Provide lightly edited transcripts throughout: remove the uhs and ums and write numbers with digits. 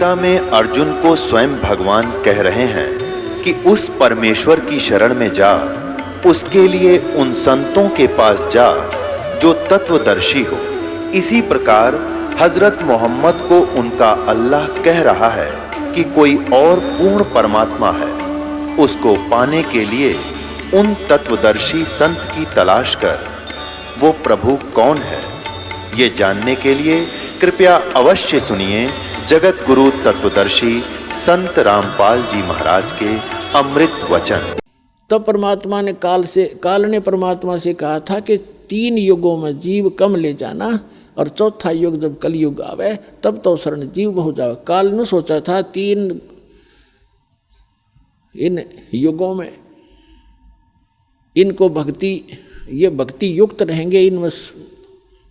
गीता में अर्जुन को स्वयं भगवान कह रहे हैं कि उस परमेश्वर की शरण में जा, उसके लिए उन संतों के पास जा जो तत्वदर्शी हो। इसी प्रकार हजरत मोहम्मद को उनका अल्लाह कह रहा है कि कोई और पूर्ण परमात्मा है, उसको पाने के लिए उन तत्वदर्शी संत की तलाश कर। वो प्रभु कौन है, ये जानने के लिए कृपया अवश्य सुनिए जगत गुरु तत्वदर्शी संत रामपाल जी महाराज के अमृत वचन। तब परमात्मा ने काल ने परमात्मा से कहा था कि 3 युगों में जीव कम ले जाना, और चौथा युग जब कलयुग आवे तब तो शरण जीव हो जावे। काल ने सोचा था 3 इन युगों में इनको ये भक्ति युक्त रहेंगे, इनमें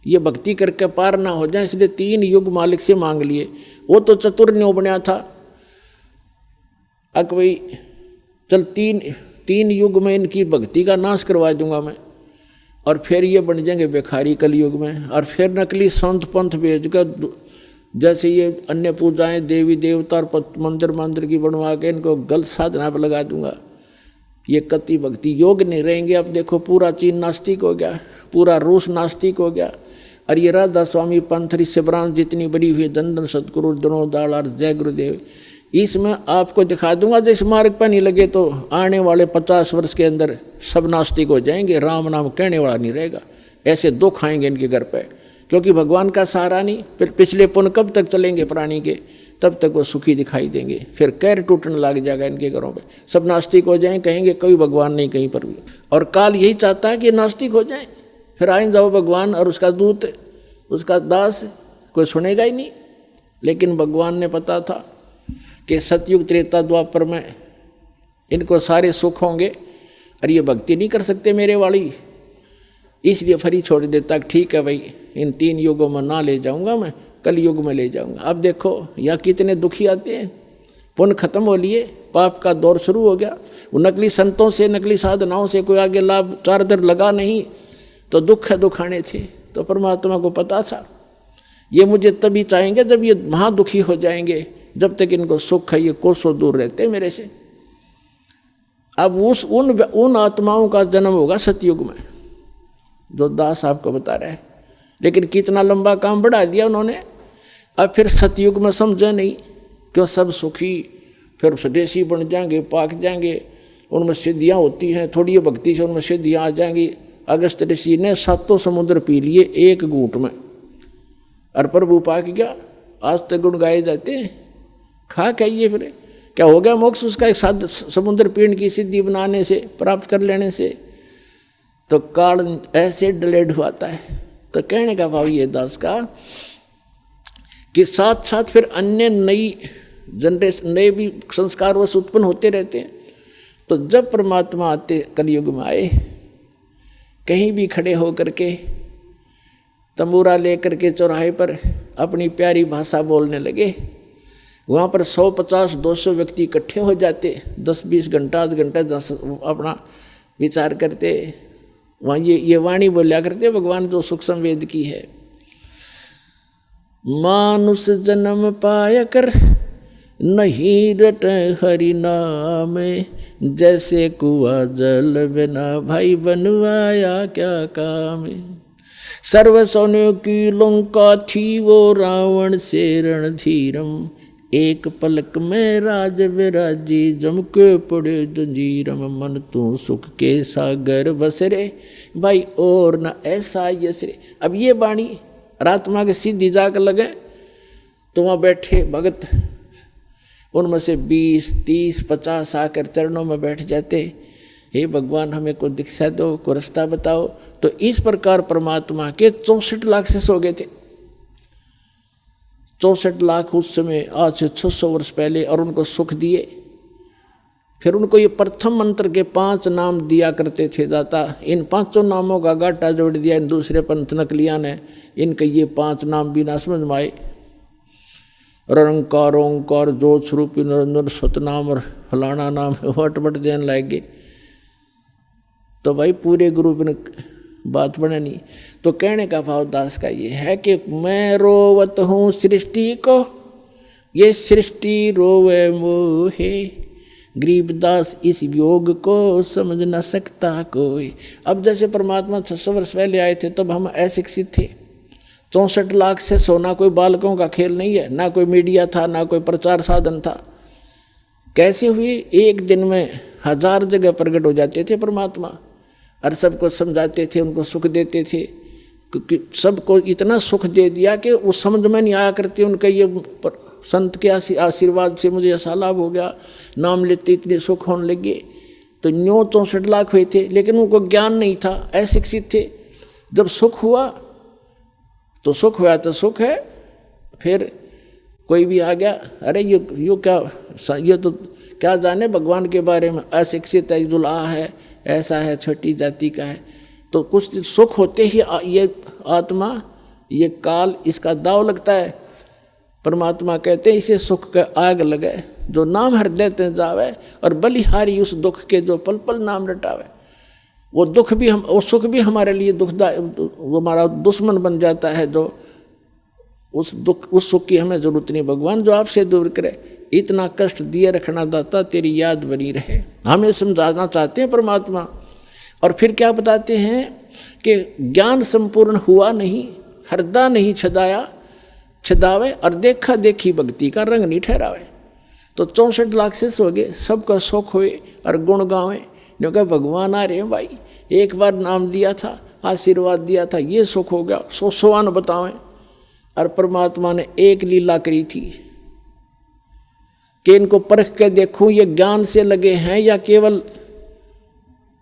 ये भक्ति करके पार ना हो जाए, इसलिए 3 युग मालिक से मांग लिए। वो तो चतुर न्यों बना था, अब भाई चल 3 युग में इनकी भक्ति का नाश करवा दूंगा मैं, और फिर ये बन जाएंगे भिखारी कलयुग में, और फिर नकली संत पंथ भेजकर जैसे ये अन्य पूजाएं देवी देवता और मंदिर की बनवा के इनको गलत साधना पर लगा दूंगा। ये कति भक्ति योग नहीं रहेंगे। अब देखो पूरा चीन नास्तिक हो गया, पूरा रूस नास्तिक हो गया, और ये राधा स्वामी पंथरी से ब्रांच जितनी बड़ी हुई दंदन सतगुरु दनोदाल और जय गुरुदेव, इसमें आपको दिखा दूंगा। जिस मार्ग पर नहीं लगे तो आने वाले 50 वर्ष के अंदर सब नास्तिक हो जाएंगे, राम नाम कहने वाला नहीं रहेगा। ऐसे दुख आएंगे इनके घर पे, क्योंकि भगवान का सहारा नहीं। फिर पिछले पुण्य कब तक चलेंगे प्राणी के, तब तक वो सुखी दिखाई देंगे। फिर कैर टूटने लग जाएगा इनके घरों पे, सब नास्तिक हो जाएं, कहेंगे कोई भगवान नहीं कहीं पर भी। और काल यही चाहता है कि नास्तिक हो जाएं, फिर आए जाओ भगवान और उसका दूत, उसका दास, कोई सुनेगा ही नहीं। लेकिन भगवान ने पता था कि सतयुग त्रेता द्वापर में इनको सारे सुख होंगे, और ये भक्ति नहीं कर सकते मेरे वाली, इसलिए फरी छोड़ देता। ठीक है भाई, इन 3 युगों में ना ले जाऊंगा मैं, कल युग में ले जाऊंगा। अब देखो यहाँ कितने दुखी आते हैं, पुण्य खत्म हो लिए, पाप का दौर शुरू हो गया। वो नकली संतों से, नकली साधनाओं से कोई आगे लाभ चारदर लगा नहीं, तो दुख है दुखाने थे। तो परमात्मा को पता था ये मुझे तभी चाहेंगे जब ये महादुखी हो जाएंगे, जब तक इनको सुख है ये कोसों दूर रहते मेरे से। अब उन आत्माओं का जन्म होगा सतयुग में, जो दास आपको बता रहा है। लेकिन कितना लंबा काम बढ़ा दिया उन्होंने। अब फिर सतयुग में समझा नहीं, क्यों सब सुखी, फिर स्वदेशी बन जाएंगे, पाक जाएंगे, उनमें सिद्धियाँ होती हैं, थोड़ी भक्ति से उनमें सिद्धियाँ आ जाएंगी। अगस्त ऋषि ने 7 समुद्र पी लिए एक घूंट में, और प्रभु पाक गया। आज तक गुण गाए जाते हैं, खा खाइए फिर क्या हो गया मोक्ष उसका, एक 7 समुद्र पीण की सिद्धि बनाने से, प्राप्त कर लेने से। तो काल ऐसे डिलेड हुआता है। तो कहने का भाव ये दास का कि साथ साथ फिर अन्य नई जनरेशन, नए भी संस्कार वश उत्पन्न होते रहते हैं। तो जब परमात्मा आते कलयुग में आए, कहीं भी खड़े होकर के तंबूरा लेकर के चौराहे पर अपनी प्यारी भाषा बोलने लगे, वहाँ पर 150-200 व्यक्ति इकट्ठे हो जाते, 10-20 घंटा, आध घंटा अपना विचार करते। वहाँ ये वाणी बोलिया करते भगवान जो सूक्ष्म वेद की है। मानुष जन्म पाया कर नहीं रट हरि नाम, जैसे कुआं जल बिना भाई बनवाया क्या काम। सर्व सोने की लंका थी वो रावण से रणधीरम, एक पलक में राज विराजी जम के पड़े जंजीरम। मन तू सुख के सागर बसरे भाई और न ऐसा यसरे। अब ये बाणी रात्मा के सीधी जाकर लगे तो वहाँ बैठे भगत, उनमें से 20, 30, 50 आकर चरणों में बैठ जाते। हे भगवान हमें को दीक्षा दो, को रास्ता बताओ। तो इस प्रकार परमात्मा के 64 लाख शिष्य हो गए थे। 64 लाख उस समय, आज से 600 वर्ष पहले, और उनको सुख दिए। फिर उनको ये प्रथम मंत्र के 5 नाम दिया करते थे दाता। इन 5 नामों का गाटा जोड़ दिया इन दूसरे पंथ नकलिया ने। इनके ये 5 नाम बिना समझ में आए, रंकार ओंकार ज्योत स्वरूप निरंजन सतनाम और फलाना नाम वट देने लगे। तो भाई पूरे ग्रुप ने बात बने नहीं। तो कहने का भाव दास का ये है कि मैं रोवत हूँ सृष्टि को, ये सृष्टि रोवे मोहे, गरीबदास इस योग को समझ न सकता कोई। अब जैसे परमात्मा 600 वर्ष पहले आए थे तब हम अशिक्षित थे। 64 लाख से सोना कोई बालकों का खेल नहीं है, ना कोई मीडिया था, ना कोई प्रचार साधन था। कैसे हुए? एक दिन में 1000 जगह प्रकट हो जाते थे परमात्मा, और सबको समझाते थे, उनको सुख देते थे। क्योंकि सबको इतना सुख दे दिया कि वो समझ में नहीं आया करते। उनके ये संत के आशीर्वाद से मुझे ऐसा लाभ हो गया, नाम लेते इतने सुख होने लगे। तो 64 लाख हुए थे, लेकिन उनको ज्ञान नहीं था, अशिक्षित थे। जब सुख हुआ तो सुख हुआ तो सुख है। फिर कोई भी आ गया, अरे ये क्या, ये तो क्या जाने भगवान के बारे में, अशिक्षित है, दुल्हा है, ऐसा है, छोटी जाति का है। तो कुछ सुख होते ही ये आत्मा, ये काल, इसका दाव लगता है। परमात्मा कहते हैं इसे सुख का आग लगे, जो नाम हृदय ते जावे, और बलिहारी उस दुख के जो पल पल नाम रटावे। वो दुख भी वो सुख भी हमारे लिए दुखदायक, वो हमारा दुश्मन बन जाता है। जो उस सुख की हमें जरूरत नहीं। भगवान जो आपसे दूर करे, इतना कष्ट दिए रखना दाता, तेरी याद बनी रहे, हमें समझाना चाहते हैं परमात्मा। और फिर क्या बताते हैं कि ज्ञान संपूर्ण हुआ नहीं, हृदय नहीं छदावे, और देखा देखी भक्ति का रंग नहीं ठहरावे। तो 64 लाख से हो गए, सबका सुख हुए और गुण गावे। क्योंकि भगवान आ रहे हैं भाई, एक बार नाम दिया था, आशीर्वाद दिया था, ये सुख हो गया, 100 बतावें। और परमात्मा ने एक लीला करी थी कि इनको परख के देखूं ये ज्ञान से लगे हैं या केवल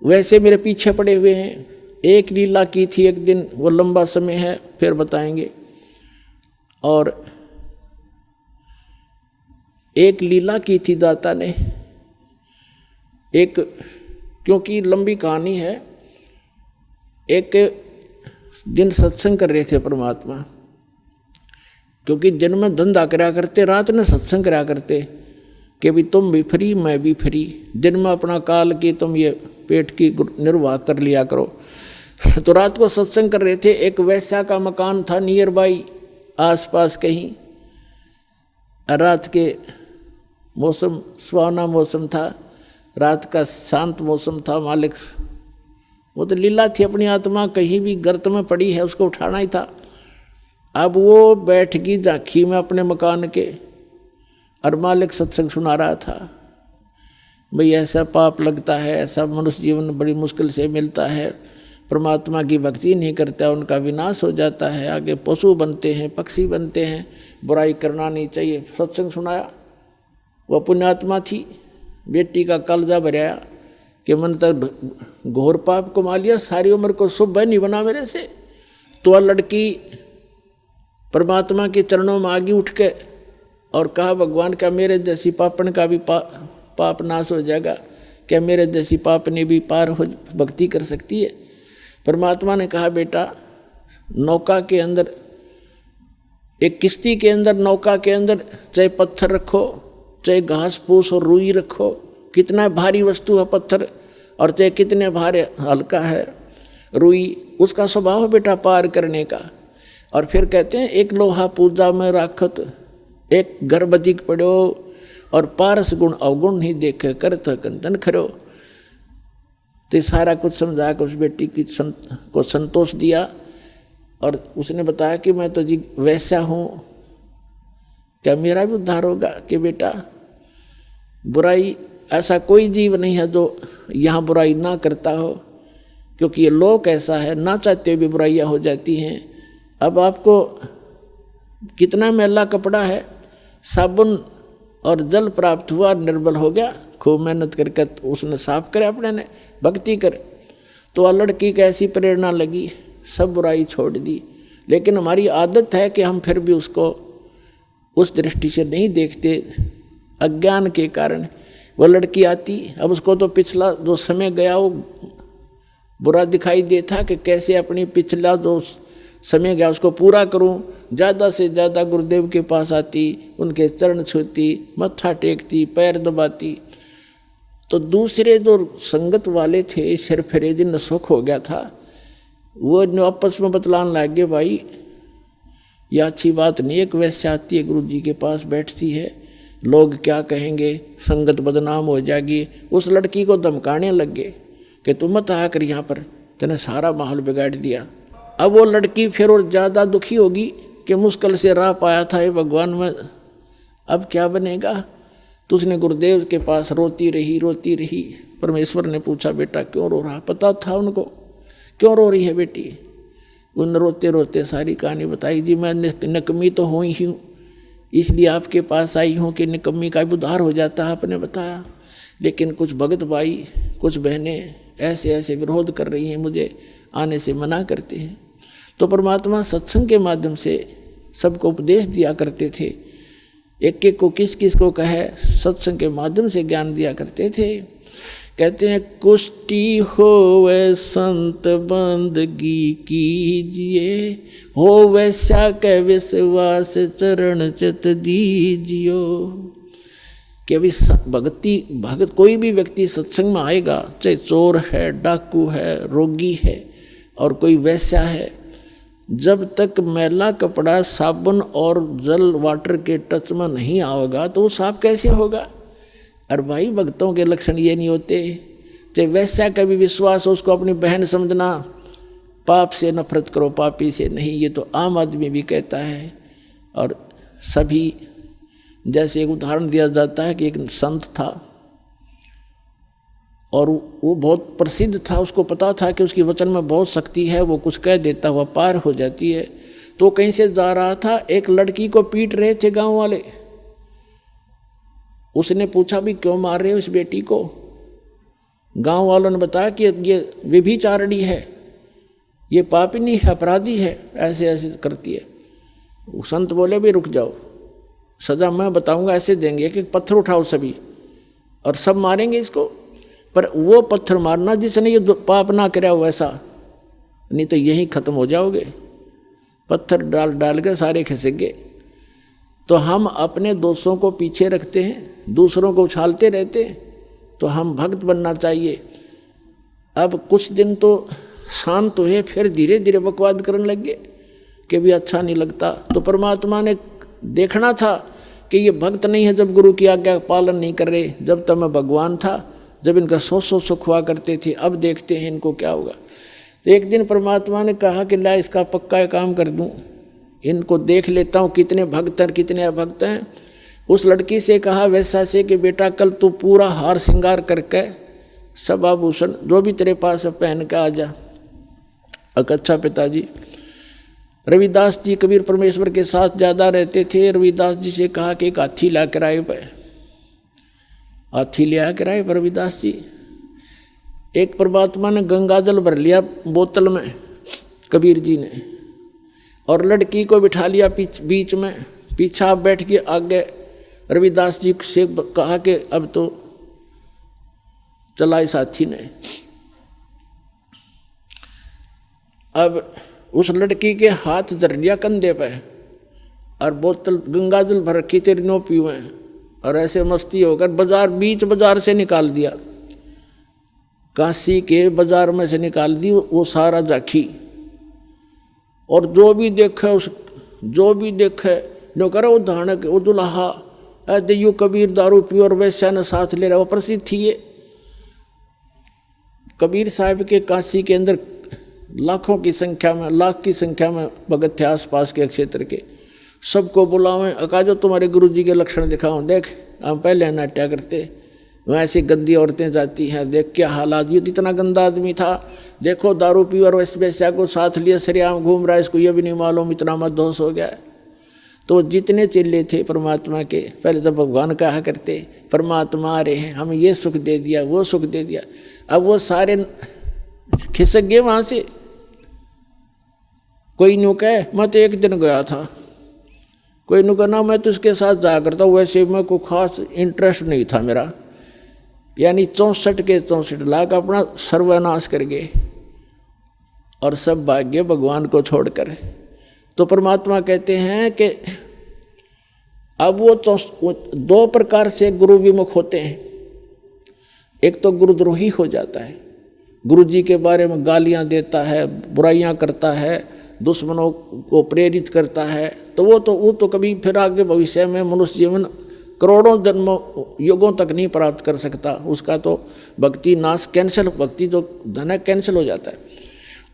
वैसे मेरे पीछे पड़े हुए हैं। एक लीला की थी एक दिन, वो लंबा समय है, फिर बताएंगे। और एक लीला की थी दाता ने, एक, क्योंकि लंबी कहानी है। एक दिन सत्संग कर रहे थे परमात्मा, क्योंकि दिन में धंधा करा करते, रात में सत्संग करा करते कि भी तुम भी फ्री, मैं भी फ्री। दिन में अपना काल की तुम ये पेट की निर्वाह कर लिया करो। तो रात को सत्संग कर रहे थे। एक वैश्या का मकान था नियर बाई, आसपास कहीं। रात के मौसम सुहाना मौसम था, रात का शांत मौसम था। मालिक, वो तो लीला थी, अपनी आत्मा कहीं भी गर्त में पड़ी है, उसको उठाना ही था। अब वो बैठ गई झांकी में अपने मकान के, और मालिक सत्संग सुना रहा था। भाई ऐसा पाप लगता है, ऐसा मनुष्य जीवन बड़ी मुश्किल से मिलता है, परमात्मा की भक्ति नहीं करता, उनका विनाश हो जाता है, आगे पशु बनते हैं, पक्षी बनते हैं, बुराई करना नहीं चाहिए। सत्संग सुनाया। वह पुण्यात्मा थी, बेटी का कलजा भराया कि मन तक घोर पाप कमा लिया, सारी उम्र को शुभ नहीं बना मेरे से। तो वह लड़की परमात्मा के चरणों में आगे उठ के और कहा, भगवान क्या मेरे जैसी पापन का भी पाप नाश हो जाएगा? क्या मेरे जैसी पापनी भी पार हो भक्ति कर सकती है? परमात्मा ने कहा, बेटा नौका के अंदर, एक किश्ती के अंदर, नौका के अंदर चाहे पत्थर रखो, चाहे घास फूस और रुई रखो, कितना भारी वस्तु है पत्थर, और चाहे कितने भारी हल्का है रुई, उसका स्वभाव है बेटा पार करने का। और फिर कहते हैं, एक लोहा पूजा में राखत, एक गर्भ अधिक पड़ो, और पारस गुण अवगुण नहीं देखे, करत कंदन खरो। तो सारा कुछ समझा कर उस बेटी को संतोष दिया। और उसने बताया कि मैं तो जी वैसा हूँ, क्या मेरा भी उद्धार होगा? कि बेटा बुराई, ऐसा कोई जीव नहीं है जो यहाँ बुराई ना करता हो, क्योंकि ये लोक ऐसा है, ना चाहते हुए भी बुराइयाँ हो जाती हैं। अब आपको कितना मैला कपड़ा है, साबुन और जल प्राप्त हुआ, निर्बल हो गया, खूब मेहनत करके उसने साफ करे, अपने ने भक्ति करे। तो वह लड़की की ऐसी प्रेरणा लगी, सब बुराई छोड़ दी। लेकिन हमारी आदत है कि हम फिर भी उसको उस दृष्टि से नहीं देखते, अज्ञान के कारण। वह लड़की आती, अब उसको तो पिछला जो समय गया वो बुरा दिखाई देता कि कैसे अपनी पिछला जो समय गया उसको पूरा करूं। ज़्यादा से ज़्यादा गुरुदेव के पास आती, उनके चरण छूती, मत्था टेकती, पैर दबाती। तो दूसरे जो संगत वाले थे, सिर फिरे, जिन सुख हो गया था, वो आपस में बतलाने लग गए, भाई यह अच्छी बात नहीं। एक वैश्या आती है गुरु जी के पास बैठती है, लोग क्या कहेंगे, संगत बदनाम हो जाएगी। उस लड़की को धमकाने लग गए कि तुम मत आया कर यहाँ पर, तेने सारा माहौल बिगाड़ दिया। अब वो लड़की फिर और ज़्यादा दुखी होगी कि मुश्किल से राह पाया था ये भगवान में, अब क्या बनेगा। तो उसने गुरुदेव के पास रोती रही। परमेश्वर ने पूछा बेटा क्यों रो रहा, पता था उनको क्यों रो रही है बेटी। उन रोते रोते सारी कहानी बताई। जी मैं निकम्मी तो हुई ही हूँ, इसलिए आपके पास आई हूँ कि निकम्मी का उद्धार हो जाता है, आपने बताया। लेकिन कुछ भगत भाई, कुछ बहनें ऐसे विरोध कर रही हैं, मुझे आने से मना करते हैं। तो परमात्मा सत्संग के माध्यम से सबको उपदेश दिया करते थे। एक एक को किस किस को कहे, सत्संग के माध्यम से ज्ञान दिया करते थे। कहते हैं कुष्टि होवे संत बंदगी कीजिए, हो वैसा के विश्वास चरण चित दीजियो। कि अभी भगत कोई भी व्यक्ति सत्संग में आएगा, चाहे चोर है, डाकू है, रोगी है और कोई वैश्या है, जब तक मैला कपड़ा साबुन और जल वाटर के टच में नहीं आएगा तो वो साफ कैसे होगा। और भाई भक्तों के लक्षण ये नहीं होते। चाहे वैसा का भी विश्वास हो, उसको अपनी बहन समझना, पाप से नफरत करो पापी से नहीं, ये तो आम आदमी भी कहता है। और सभी, जैसे एक उदाहरण दिया जाता है कि एक संत था और वो बहुत प्रसिद्ध था, उसको पता था कि उसकी वचन में बहुत शक्ति है, वो कुछ कह देता हुआ पार हो जाती है। तो कहीं से जा रहा था, एक लड़की को पीट रहे थे गांव वाले। उसने पूछा भी क्यों मार रहे हो इस बेटी को। गांव वालों ने बताया कि ये व्यभिचारिणी है, ये पापिनी है, अपराधी है, ऐसे करती है। वो संत बोले भी रुक जाओ, सजा मैं बताऊंगा, ऐसे देंगे कि पत्थर उठाओ सभी और सब मारेंगे इसको। पर वो पत्थर मारना जिसने ये पाप ना कराया हो वैसा, नहीं तो यहीं खत्म हो जाओगे। पत्थर डाल के सारे खिसक। तो हम अपने दोषों को पीछे रखते हैं, दूसरों को उछालते रहते हैं। तो हम भक्त बनना चाहिए। अब कुछ दिन तो शांत हुए, फिर धीरे धीरे बकवाद करने लगे कि भी अच्छा नहीं लगता। तो परमात्मा ने देखना था कि ये भक्त नहीं है जब गुरु की आज्ञा पालन नहीं कर रहे। जब तक मैं भगवान था, जब इनका सौ सुख हुआ करते थे, अब देखते हैं इनको क्या होगा। तो एक दिन परमात्मा ने कहा कि ला इसका पक्का काम कर दूं, इनको देख लेता हूँ कितने भक्त हैं कितने अभक्त हैं। उस लड़की से कहा वैसा से कि बेटा कल तू पूरा हार श्रृंगार करके सब आभूषण जो भी तेरे पास है पहन के आ जा। अच्छा पिताजी। रविदास जी कबीर परमेश्वर के साथ ज़्यादा रहते थे। रविदास जी से कहा कि एक हाथी ला कर आए पे, हाथी ले आकर आए रविदास जी। एक परमात्मा ने गंगा जल भर लिया बोतल में कबीर जी ने, और लड़की को बिठा लिया बीच में, पीछा बैठ के आगे रविदास जी से कहा कि अब तो चला इस हाथी ने। अब उस लड़की के हाथ धर लिया कंधे पे और बोतल गंगा जल भर रखी तेरी नो पीवे, और ऐसे मस्ती होकर बीच बाजार से निकाल दिया, काशी के बाजार में से निकाल दी वो सारा झांकी। और जो भी देखे जो करे वो धानक वो दुल्हा देयु कबीर दारू पी और वैश्या ने साथ ले रहा। वो प्रसिद्ध थी ये कबीर साहब के काशी के अंदर लाख की संख्या में भगत थे आसपास के क्षेत्र के। सबको बुलावें, अका जो तुम्हारे गुरु जी के लक्षण दिखाऊं, देख हम पहले नाट्या करते, वहाँ ऐसी गंदी औरतें जाती हैं, देख क्या हालात। ये इतना गंदा आदमी था, देखो दारू पी और वैश्या को साथ लिए सरेआम घूम रहा है, इसको ये भी नहीं मालूम इतना मदहोश हो गया। तो जितने चेले थे परमात्मा के, पहले तो भगवान कहा करते परमात्मा आ रहे हैं, हमें ये सुख दे दिया वो सुख दे दिया। अब वो सारे खिसक गए वहाँ से। कोई न्यू कहे मैं तो एक दिन गया था, कोई नु कहना मैं तो उसके साथ जाया करता हूँ, वैसे में कोई खास इंटरेस्ट नहीं था मेरा। यानी 64 के 64 लाख अपना सर्वनाश कर गए और सब भाग्य भगवान को छोड़कर। तो परमात्मा कहते हैं कि अब वो 2 प्रकार से गुरु विमुख होते हैं। एक तो गुरुद्रोही हो जाता है, गुरु जी के बारे में गालियाँ देता है, बुराइयाँ करता है, दुश्मनों को प्रेरित करता है, तो वो तो कभी फिर आगे भविष्य में मनुष्य जीवन करोड़ों जन्मों युगों तक नहीं प्राप्त कर सकता। उसका तो भक्ति नाश कैंसिल, भक्ति जो धन है कैंसिल हो जाता है।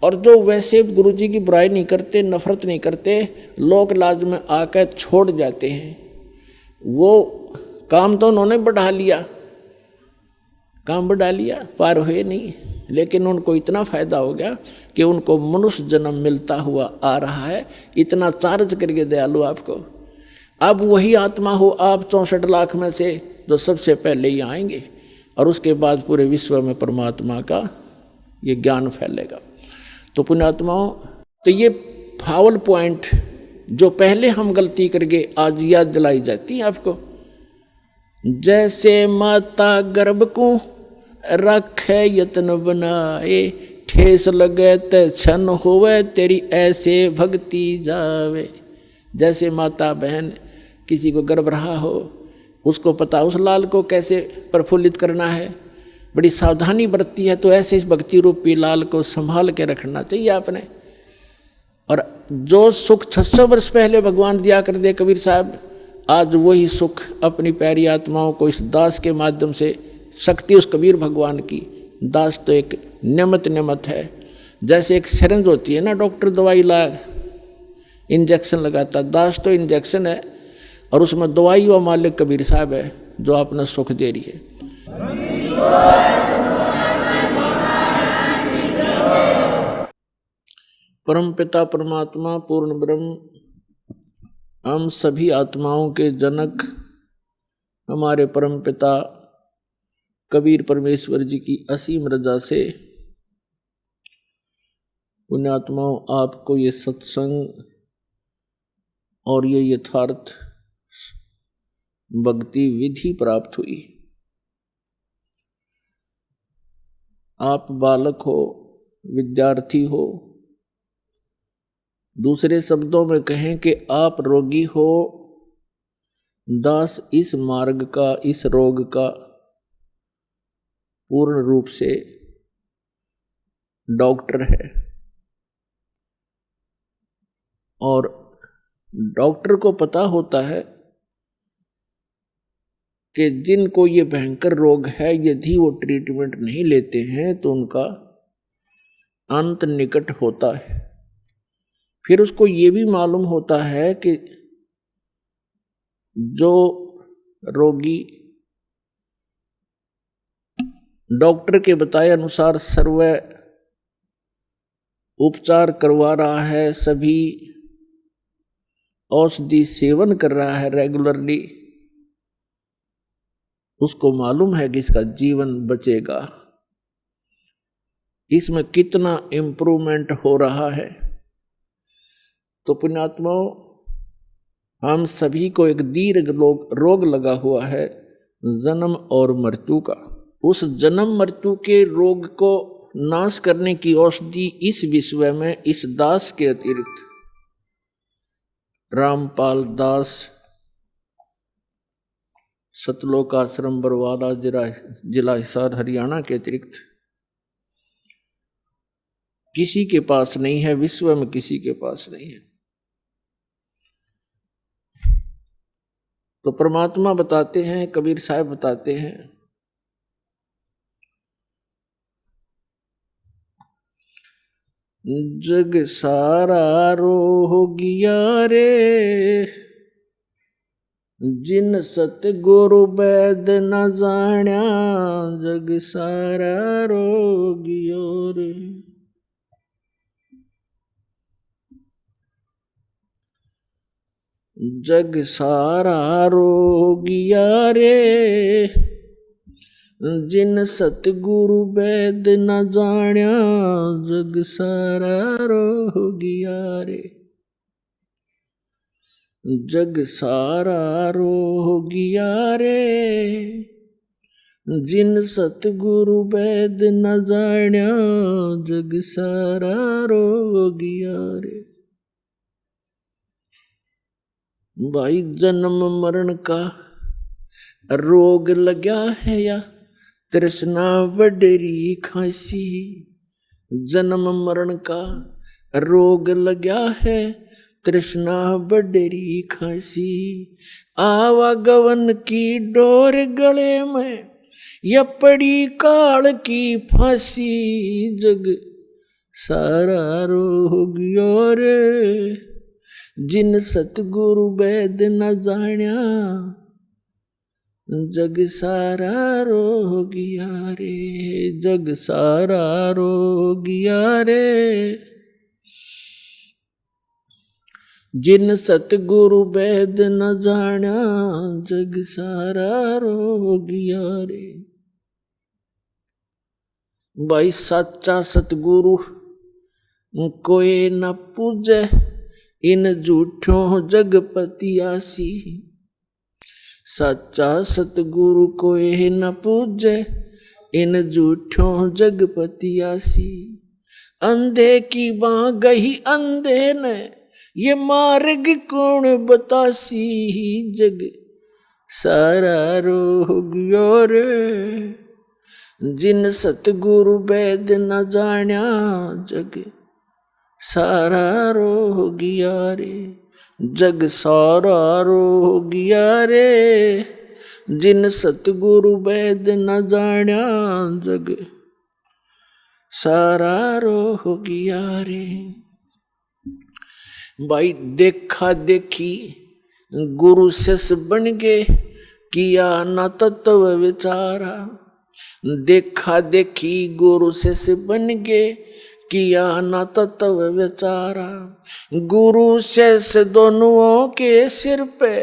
और जो वैसे गुरु जी की बुराई नहीं करते, नफरत नहीं करते, लोक लाज में आकर छोड़ जाते हैं, वो काम तो उन्होंने बढ़ा लिया, काम बढ़ा लिया, पार हुए नहीं, लेकिन उनको इतना फायदा हो गया कि उनको मनुष्य जन्म मिलता हुआ आ रहा है, इतना चार्ज करके दयालु आपको। अब वही आत्मा हो आप 64 लाख में से जो सबसे पहले ही आएंगे, और उसके बाद पूरे विश्व में परमात्मा का ये ज्ञान फैलेगा। तो पुण्यात्माओं, तो ये फावल पॉइंट जो पहले हम गलती करके आज याद दिलाई जाती है आपको। जैसे माता गर्भ को रखे यत्न बनाए, ठेस लगे ते छन होवे तेरी ऐसे भक्ति जावे। जैसे माता बहन किसी को गर्भ रहा हो, उसको पता उस लाल को कैसे प्रफुल्लित करना है, बड़ी सावधानी बरतती है, तो ऐसे इस भक्ति रूपी लाल को संभाल के रखना चाहिए आपने। और जो सुख 600 वर्ष पहले भगवान दिया कर दे कबीर साहब, आज वही सुख अपनी प्यारी आत्माओं को इस दास के माध्यम से, शक्ति उस कबीर भगवान की, दास तो एक नेमत है। जैसे एक सिरिंज होती है ना, डॉक्टर दवाई ला इंजेक्शन लगाता, दास तो इंजेक्शन है, और उसमें दवाई व मालिक कबीर साहब है जो आपने सुख दे रही है। परम पिता परमात्मा पूर्ण ब्रह्म, हम सभी आत्माओं के जनक हमारे परम पिता कबीर परमेश्वर जी की असीम रजा से पुण्यात्माओं आपको ये सत्संग और ये यथार्थ भक्ति विधि प्राप्त हुई। आप बालक हो, विद्यार्थी हो, दूसरे शब्दों में कहें कि आप रोगी हो, दास इस मार्ग का, इस रोग का पूर्ण रूप से डॉक्टर है। और डॉक्टर को पता होता है कि जिनको ये भयंकर रोग है, यदि वो ट्रीटमेंट नहीं लेते हैं तो उनका अंत निकट होता है। फिर उसको ये भी मालूम होता है कि जो रोगी डॉक्टर के बताए अनुसार सर्व उपचार करवा रहा है, सभी औषधि सेवन कर रहा है रेगुलरली, उसको मालूम है कि इसका जीवन बचेगा, इसमें कितना इम्प्रूवमेंट हो रहा है। तो पुण्यात्माओं, हम सभी को एक दीर्घ रोग लगा हुआ है, जन्म और मृत्यु का। उस जन्म मृत्यु के रोग को नाश करने की औषधि इस विश्व में इस दास के अतिरिक्त रामपाल दास, सतलोक आश्रम बरवाला, जिला हिसार, हरियाणा के अतिरिक्त किसी के पास नहीं है, विश्व में किसी के पास नहीं है। तो परमात्मा बताते हैं, कबीर साहब बताते हैं, जग सारा रोगिया रे, जिन सतगुरु वैद न जाण्या, जग सारा रोगियो रे। जग सारा रोगिया रे, जिन सतगुरु वैद न जाण्या, जग सारा रोगिया रे। जग सारा रोगिया रे, जिन सतगुरु वैद न जाण्या, जग सारा रोगिया रे। भाई जन्म मरण का रोग लगा है या तृष्णा वडरी खांसी, जन्म मरण का रोग लग्या है तृष्णा बडरी खांसी, आवागवन की डोर गले में या पड़ी काल की फांसी, जग सारा रोग रे जिन सतगुरु वैद न जाण्या, जग सारा रोगिया रे, जग सारा रोगिया रे, जिन सतगुरु वैद न जाण्या, जग सारा रोगिया रे। भाई सच्चा सतगुरु कोई न पूजे, इन झूठों जगपतियासी, सच्चा सतगुरु कोई न पूजे, इन झूठों जगपतियासी। अंधे की बाँ गही अंधे ने, ये मार्ग कौन बतासी, जग सारा रोगियो रे, जिन सतगुरु वैद न जाण्या, जग सारा रोगिया रे, जग सारा रोगिया रे, जिन सतगुरु वैद न जाण्या, जग सारा रोगिया रे। भाई देखा देखी गुरु शिष्य बन गे, किया न तत्व विचारा, देखा देखी गुरु शिष्य बन गे, किया न तत्व विचारा। गुरु शिष्य दोनों के सिर पे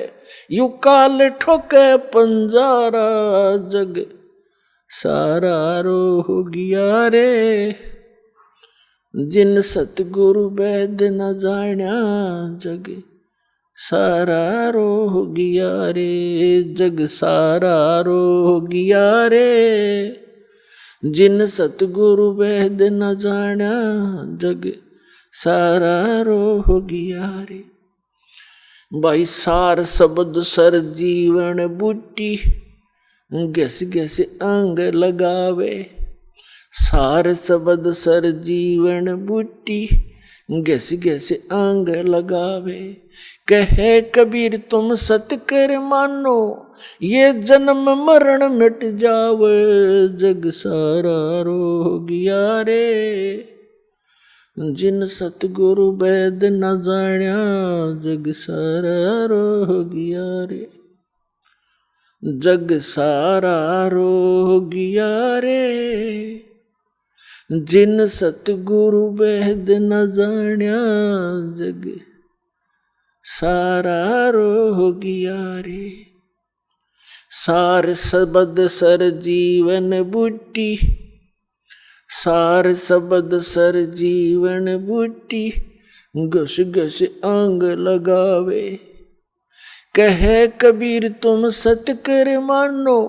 यू काल ठोके पंजारा, जग सारा रोगिया रे, जिन सतगुरु वैद न जाण्या, जग सारा रोगिया रे, जग सारा रोगिया रे, जिन सतगुरु वैद न जाण्या, जग सारा रोगिया रे। भाई सार शब्द सर जीवन बूटी, घस घस अंग लगावे, सार शब्द सर जीवन बूटी, घस घस अंग लगावे। कहे कबीर तुम सत कर मानो, ये जन्म मरण मिट जावे, जग सारा रोगिया रे, जिन सतगुरु वैद न जाण्या, जग सारा रोगिया रे, जग सारा रोगिया रे, जिन सतगुरु वैद न जाण्या, जग सारा रोगिया रे। सार शब्द सर जीवन बूटी, सार शब्द सर जीवन बूटी, घस घस अंग लगावे। कहे कबीर तुम सत कर मानो,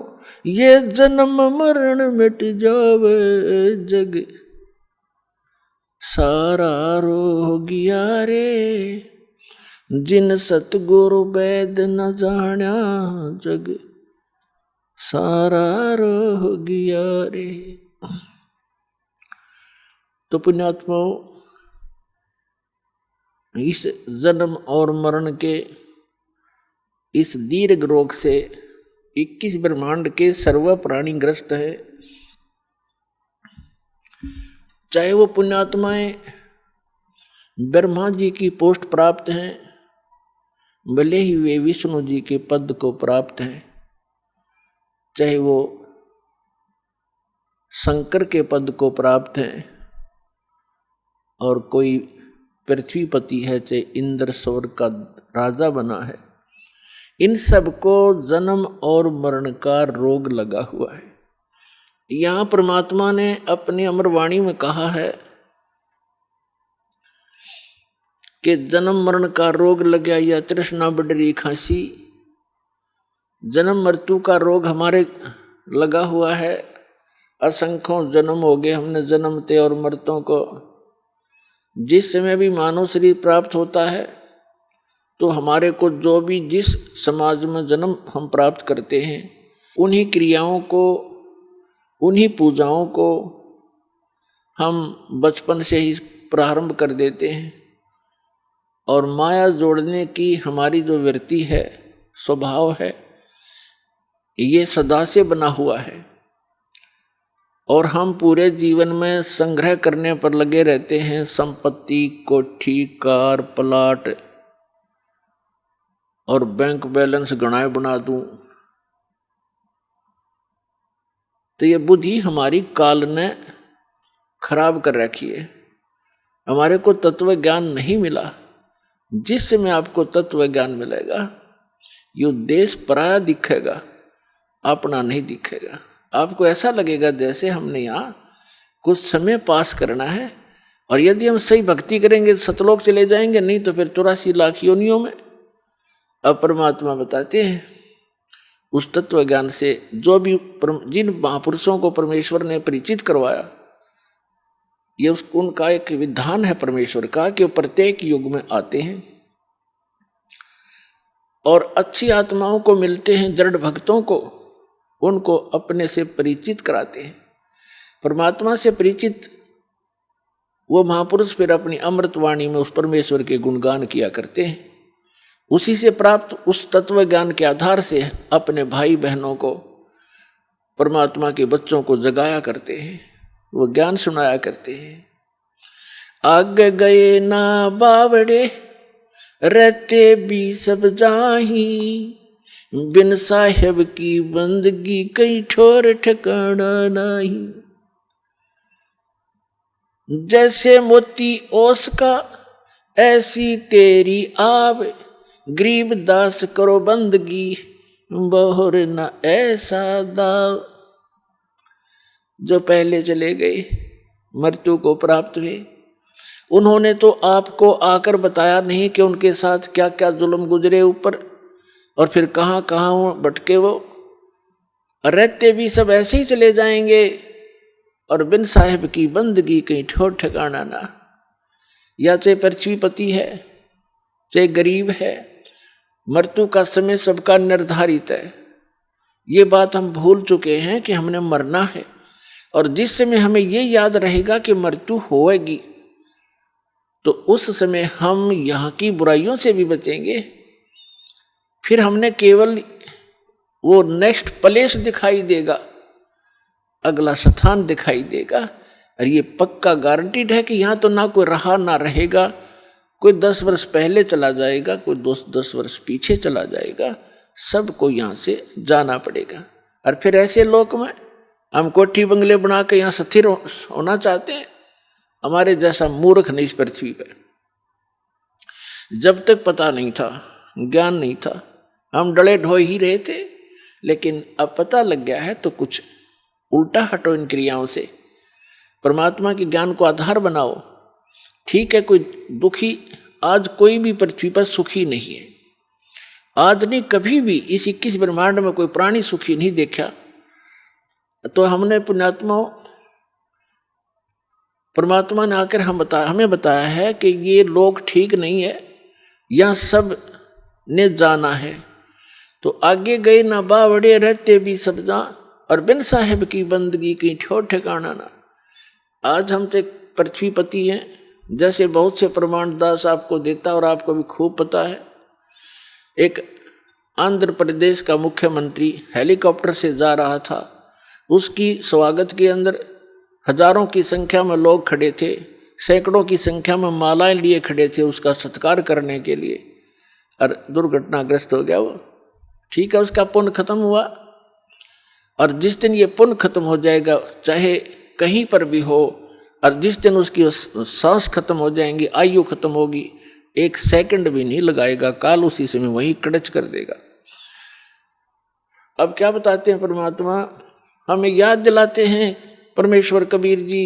ये जन्म मरण मिट जावे, जग सारा रोगिया रे, जिन सतगुरु वैद न जाण्या, जग सारा रोगिया रे। तो पुण्यात्माओं, इस जन्म और मरण के इस दीर्घ रोग से 21 ब्रह्मांड के सर्व प्राणी ग्रस्त है। चाहे वो पुण्यात्माएं ब्रह्मा जी की पोस्ट प्राप्त हैं, भले ही वे विष्णु जी के पद को प्राप्त हैं, चाहे वो शंकर के पद को प्राप्त हैं, और कोई पृथ्वीपति है, चाहे इंद्र स्वर्ग का राजा बना है, इन सबको जन्म और मरण का रोग लगा हुआ है। यहाँ परमात्मा ने अपनी अमरवाणी में कहा है कि जन्म मरण का रोग लग गया, या तृष्णा बडरी खांसी, जन्म मृत्यु का रोग हमारे लगा हुआ है। असंख्यों जन्म हो गए हमने जन्मते और मरतों को। जिस समय भी मानव शरीर प्राप्त होता है तो हमारे को जो भी जिस समाज में जन्म हम प्राप्त करते हैं, उन्हीं क्रियाओं को, उन्हीं पूजाओं को हम बचपन से ही प्रारंभ कर देते हैं। और माया जोड़ने की हमारी जो वृत्ति है, स्वभाव है, ये सदा से बना हुआ है। और हम पूरे जीवन में संग्रह करने पर लगे रहते हैं, संपत्ति, कोठी, कार, प्लाट और बैंक बैलेंस गणाए बना दूं। तो ये बुद्धि हमारी काल ने खराब कर रखी है। हमारे को तत्व ज्ञान नहीं मिला। जिस समय आपको तत्व ज्ञान मिलेगा, ये देश पराया दिखेगा, अपना नहीं दिखेगा। आपको ऐसा लगेगा जैसे हमने यहाँ कुछ समय पास करना है, और यदि हम सही भक्ति करेंगे सतलोक चले जाएंगे, नहीं तो फिर 84 लाख योनियों में। अब परमात्मा बताते हैं उस तत्व ज्ञान से जो भी जिन महापुरुषों को परमेश्वर ने परिचित करवाया, ये उनका एक विधान है परमेश्वर का कि वो प्रत्येक युग में आते हैं और अच्छी आत्माओं को मिलते हैं, दृढ़ भक्तों को, उनको अपने से परिचित कराते हैं। परमात्मा से परिचित वो महापुरुष फिर अपनी अमृतवाणी में उस परमेश्वर के गुणगान किया करते हैं। उसी से प्राप्त उस तत्व ज्ञान के आधार से अपने भाई बहनों को, परमात्मा के बच्चों को जगाया करते हैं, वो ज्ञान सुनाया करते हैं। आगे गए ना बावड़े रहते भी सब जाही, बिन साहेब की बंदगी कहीं ठोर ठिकाना नहीं। जैसे मोती ओस का ऐसी तेरी आव, गरीब दास करो बंदगी बहुर न ऐसा दाव। जो पहले चले गए, मृत्यु को प्राप्त हुए, उन्होंने तो आपको आकर बताया नहीं कि उनके साथ क्या क्या जुल्म गुजरे ऊपर, और फिर कहाँ कहाँ भटके वो। रहते भी सब ऐसे ही चले जाएंगे, और बिन साहिब की बंदगी कहीं ठोर ठिकाना ना। या चाहे पृथ्वीपति है, चाहे गरीब है, मृत्यु का समय सबका निर्धारित है। ये बात हम भूल चुके हैं कि हमने मरना है, और जिस समय हमें ये याद रहेगा कि मृत्यु होएगी, तो उस समय हम यहाँ की बुराइयों से भी बचेंगे। फिर हमने केवल वो नेक्स्ट प्लेस दिखाई देगा, अगला स्थान दिखाई देगा, और ये पक्का गारंटीड है कि यहाँ तो ना कोई रहा ना रहेगा। कोई 10 वर्ष पहले चला जाएगा, कोई 10 वर्ष पीछे चला जाएगा, सबको यहाँ से जाना पड़ेगा। और फिर ऐसे लोक में हम कोठी बंगले बना के यहाँ स्थिर होना चाहते हैं। हमारे जैसा मूर्ख नहीं इस पृथ्वी पर। जब तक पता नहीं था, ज्ञान नहीं था, हम डले ढोए ही रहे थे, लेकिन अब पता लग गया है तो कुछ उल्टा हटो इन क्रियाओं से। परमात्मा के ज्ञान को आधार बनाओ। ठीक है, कोई दुखी, आज कोई भी पृथ्वी पर सुखी नहीं है। आज नहीं, कभी भी इस 21 ब्रह्मांड में कोई प्राणी सुखी नहीं देखा। तो हमने पुण्यात्माओं, परमात्मा ने आकर हमें बताया है कि ये लोग ठीक नहीं है, यह सब ने जाना है। तो आगे गए ना बावड़े रहते भी सब जा, और बिन साहिब की बंदगी की ठोर ठिकाना ना। आज हम तो पृथ्वीपति हैं, जैसे बहुत से प्रमाण दास आपको देता, और आपको भी खूब पता है। एक आंध्र प्रदेश का मुख्यमंत्री हेलीकॉप्टर से जा रहा था, उसकी स्वागत के अंदर हजारों की संख्या में लोग खड़े थे, सैकड़ों की संख्या में मालाएं लिए खड़े थे उसका सत्कार करने के लिए, और दुर्घटनाग्रस्त हो गया वो। ठीक है, उसका पुण्य खत्म हुआ, और जिस दिन ये पुण्य खत्म हो जाएगा, चाहे कहीं पर भी हो, और जिस दिन उसकी सांस खत्म हो जाएंगी, आयु खत्म होगी, 1 सेकंड भी नहीं लगाएगा, काल उसी समय वही कड़च कर देगा। अब क्या बताते हैं परमात्मा, हमें याद दिलाते हैं परमेश्वर कबीर जी,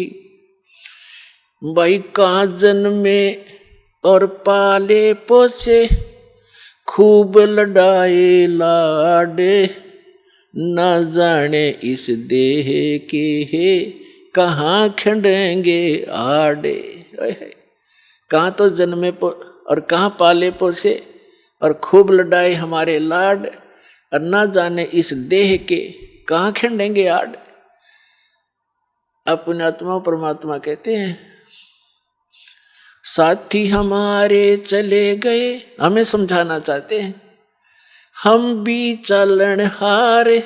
भाई कहाँ जन्मे और पाले पोसे, खूब लड़ाए लाडे, ना जाने इस देह के है कहाँ खंडेंगे आड़े। कहाँ तो जन्मे और कहाँ पाले पोसे, और खूब लड़ाए हमारे लाड, और ना जाने इस देह के कहाँ खंडेंगे आड़। अब पुण्यात्मा परमात्मा कहते हैं साथी हमारे चले गए, हमें समझाना चाहते हैं। हम भी चालन हारे,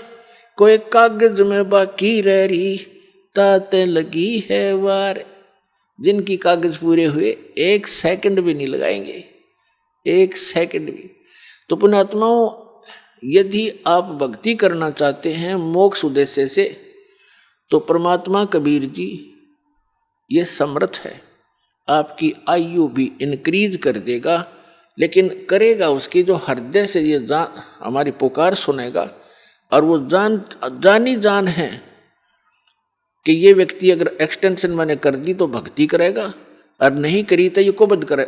कोई कागज में बाकी रह रही, ताते लगी है वार। जिनकी कागज पूरे हुए 1 सेकंड भी नहीं लगाएंगे, 1 सेकंड भी। तो पुण्यात्माओं, यदि आप भक्ति करना चाहते हैं मोक्ष उद्देश्य से, तो परमात्मा कबीर जी ये समर्थ है, आपकी आयु भी इंक्रीज कर देगा, लेकिन करेगा उसकी जो हृदय से ये जान हमारी पुकार सुनेगा। और वो जानी जान है कि ये व्यक्ति अगर एक्सटेंशन मैंने कर दी तो भक्ति करेगा, और नहीं करी तो ये कुबद करे,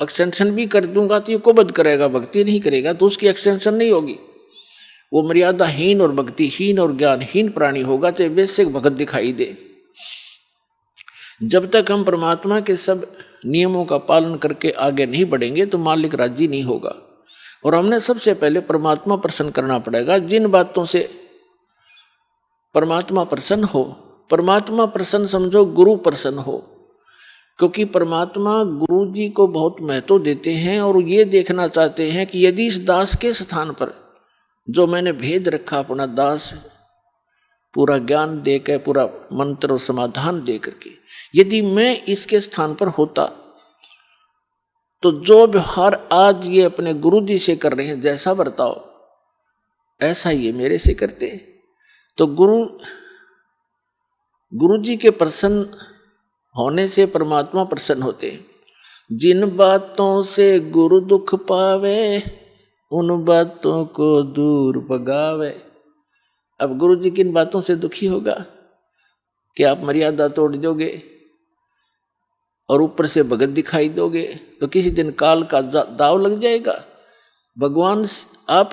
एक्सटेंशन भी कर दूंगा तो ये कुबद करेगा, भक्ति नहीं करेगा तो उसकी एक्सटेंशन नहीं होगी। वो मर्यादाहीन और भक्तिहीन और ज्ञानहीन प्राणी होगा, चाहे बेसिक भगत दिखाई दे। जब तक हम परमात्मा के सब नियमों का पालन करके आगे नहीं बढ़ेंगे तो मालिक राजी नहीं होगा। और हमने सबसे पहले परमात्मा प्रसन्न करना पड़ेगा। जिन बातों से परमात्मा प्रसन्न हो, परमात्मा प्रसन्न समझो गुरु प्रसन्न हो, क्योंकि परमात्मा गुरु जी को बहुत महत्व देते हैं और ये देखना चाहते हैं कि यदि इस दास के स्थान पर जो मैंने भेज रखा अपना दास, पूरा ज्ञान दे के, पूरा मंत्र और समाधान दे करके, यदि मैं इसके स्थान पर होता तो जो व्यवहार आज ये अपने गुरु जी से कर रहे हैं, जैसा बर्ताव, ऐसा ये मेरे से करते। तो गुरु जी के प्रसन्न होने से परमात्मा प्रसन्न होते। जिन बातों से गुरु दुख पावे, उन बातों को दूर भगावे। अब गुरु जी किन बातों से दुखी होगा कि आप मर्यादा तोड़ दोगे और ऊपर से भगत दिखाई दोगे, तो किसी दिन काल का दाव लग जाएगा। भगवान, आप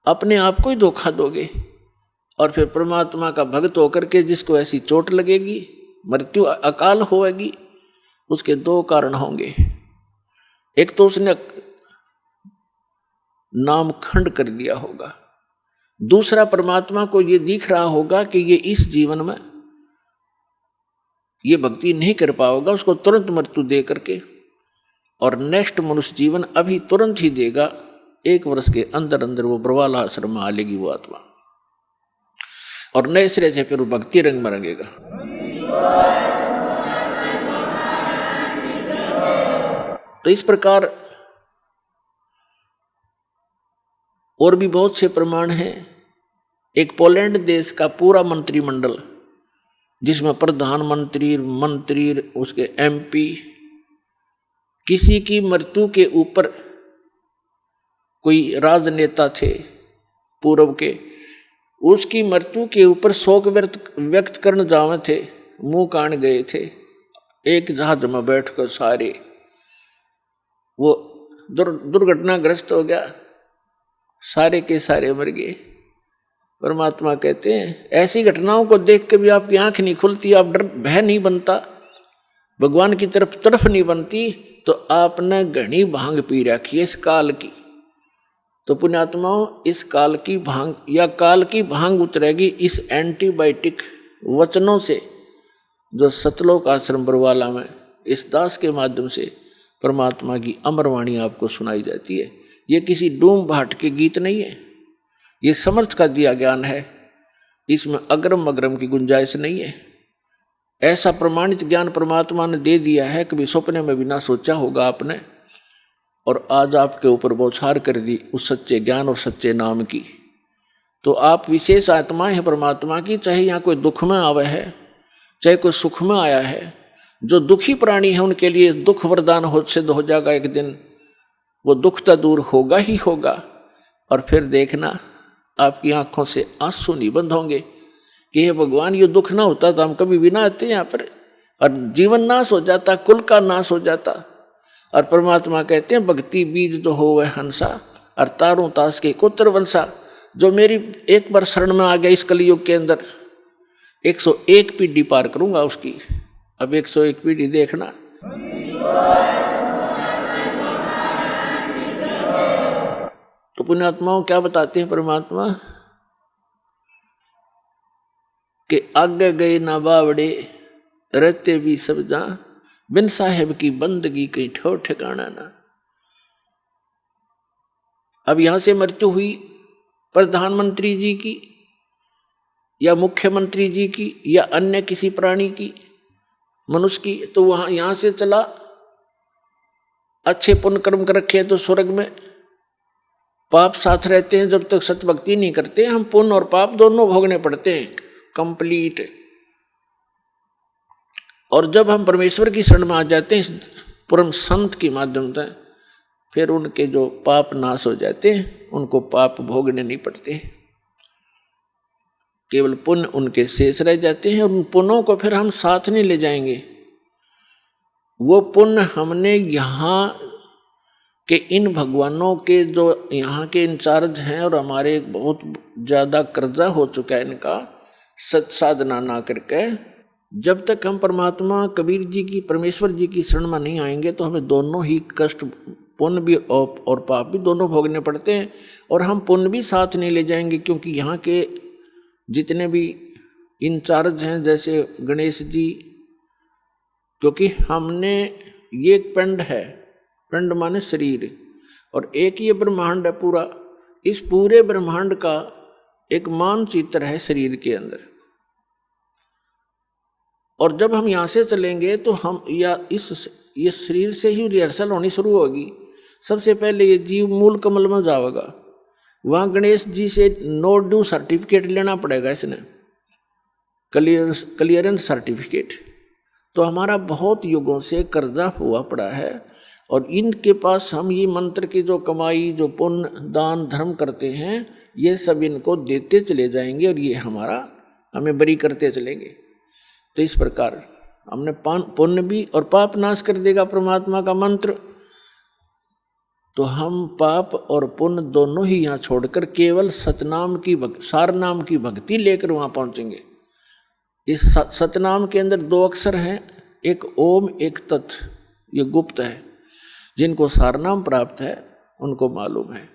अपने आप को ही धोखा दोगे और फिर परमात्मा का भक्त होकर के जिसको ऐसी चोट लगेगी, मृत्यु अकाल होएगी, उसके 2 कारण होंगे। एक तो उसने नाम खंड कर दिया होगा, दूसरा परमात्मा को ये दिख रहा होगा कि ये इस जीवन में ये भक्ति नहीं कर पाओगा, उसको तुरंत मृत्यु दे करके, और नेक्स्ट मनुष्य जीवन अभी तुरंत ही देगा, 1 वर्ष के अंदर अंदर वो ब्रवाला आश्रम में आ लेगी वो आत्मा, और नए सिरे से फिर वो भक्ति रंग में रंगेगा। तो इस प्रकार और भी बहुत से प्रमाण हैं। एक पोलैंड देश का पूरा मंत्रिमंडल, जिसमें प्रधानमंत्री, मंत्री, उसके MP, किसी की मृत्यु के ऊपर कोई राजनेता थे पूर्व के, उसकी मृत्यु के ऊपर शोक व्यक्त करने जावे थे, मुंह कान गए थे, एक जहाज में बैठकर सारे, वो दुर्घटनाग्रस्त हो गया, सारे के सारे मर गए। परमात्मा कहते हैं ऐसी घटनाओं को देख के भी आपकी आंख नहीं खुलती, आप भय नहीं बनता, भगवान की तरफ नहीं बनती, तो आपने घनी भांग पी रखी है इस काल की। तो पुण्यात्माओं, इस काल की भांग या काल की भांग उतरेगी इस एंटीबायोटिक वचनों से, जो सतलोक आश्रम बरवाला में इस दास के माध्यम से परमात्मा की अमरवाणी आपको सुनाई जाती है। ये किसी डूम भाट के गीत नहीं है, ये समर्थ का दिया ज्ञान है, इसमें अग्रम अग्रम की गुंजाइश नहीं है। ऐसा प्रमाणित ज्ञान परमात्मा ने दे दिया है, कभी सपने में भी ना सोचा होगा आपने, और आज आपके ऊपर बौछार कर दी उस सच्चे ज्ञान और सच्चे नाम की। तो आप विशेष आत्माएं हैं परमात्मा की, चाहे यहाँ कोई दुख में आवे है, चाहे कोई सुख में आया है। जो दुखी प्राणी है उनके लिए दुख वरदान सिद्ध हो जाएगा, एक दिन वो दुख तो दूर होगा ही होगा, और फिर देखना आपकी आंखों से आंसू नहीं बंद होंगे कि हे भगवान, ये दुख ना होता तो हम कभी भी ना आते यहाँ पर, और जीवन नाश हो जाता, कुल का नाश हो जाता। और परमात्मा कहते हैं भक्ति बीज जो हो वह हंसा, और तारों तास के कुत्र वंशा। जो मेरी एक बार शरण में आ गया इस कलयुग के अंदर, 101 पीढ़ी पार करूंगा उसकी। अब 101 पीढ़ी देखना। तो पुण्यात्माओं क्या बताते हैं परमात्मा कि आगे गए ना बावड़े, रहते भी सब जहाँ, बिन साहेब की बंदगी कहीं ठो ठिकाना ना। अब यहां से मृत्यु हुई प्रधानमंत्री जी की या मुख्यमंत्री जी की या अन्य किसी प्राणी की, मनुष्य की, तो वहां यहां से चला, अच्छे पुण्य कर्म कर रखे तो स्वर्ग में, पाप साथ रहते हैं जब तक सतभक्ति नहीं करते, हम पुण्य और पाप दोनों भोगने पड़ते हैं कंप्लीट। और जब हम परमेश्वर की शरण में आ जाते हैं परम संत के माध्यम से, फिर उनके जो पाप नाश हो जाते हैं, उनको पाप भोगने नहीं पड़ते, केवल पुण्य उनके शेष रह जाते हैं। और उन पुण्यों को फिर हम साथ नहीं ले जाएंगे, वो पुण्य हमने यहाँ के इन भगवानों के जो यहाँ के इंचार्ज हैं और हमारे बहुत ज़्यादा कर्जा हो चुका है इनका, सत साधना ना करके, जब तक हम परमात्मा कबीर जी की परमेश्वर जी की शरण में नहीं आएंगे तो हमें दोनों ही कष्ट, पुण्य भी और पाप भी दोनों भोगने पड़ते हैं। और हम पुण्य भी साथ नहीं ले जाएंगे, क्योंकि यहाँ के जितने भी इंचार्ज हैं जैसे गणेश जी, क्योंकि हमने ये पिंड है, पिंड माने शरीर, और एक ये ब्रह्मांड है पूरा, इस पूरे ब्रह्मांड का एक मानचित्र है शरीर के अंदर। और जब हम यहाँ से चलेंगे तो हम ये शरीर से ही रिहर्सल होनी शुरू होगी। सबसे पहले ये जीव मूल कमल में जाएगा, वहाँ गणेश जी से नो ड्यू सर्टिफिकेट लेना पड़ेगा, इसने क्लियरेंस सर्टिफिकेट। तो हमारा बहुत युगों से कर्जा हुआ पड़ा है, और इनके पास हम ये मंत्र की जो कमाई, जो पुण्य दान धर्म करते हैं, ये सब इनको देते चले जाएंगे और ये हमें बरी करते चलेंगे। तो इस प्रकार हमने पुण्य भी और पाप नाश कर देगा परमात्मा का मंत्र। तो हम पाप और पुण्य दोनों ही यहाँ छोड़कर केवल सतनाम की सार नाम की भक्ति लेकर वहाँ पहुँचेंगे। इस सतनाम के अंदर 2 अक्षर हैं, एक ओम एक तत्, ये गुप्त है, जिनको सारनाम प्राप्त है उनको मालूम है।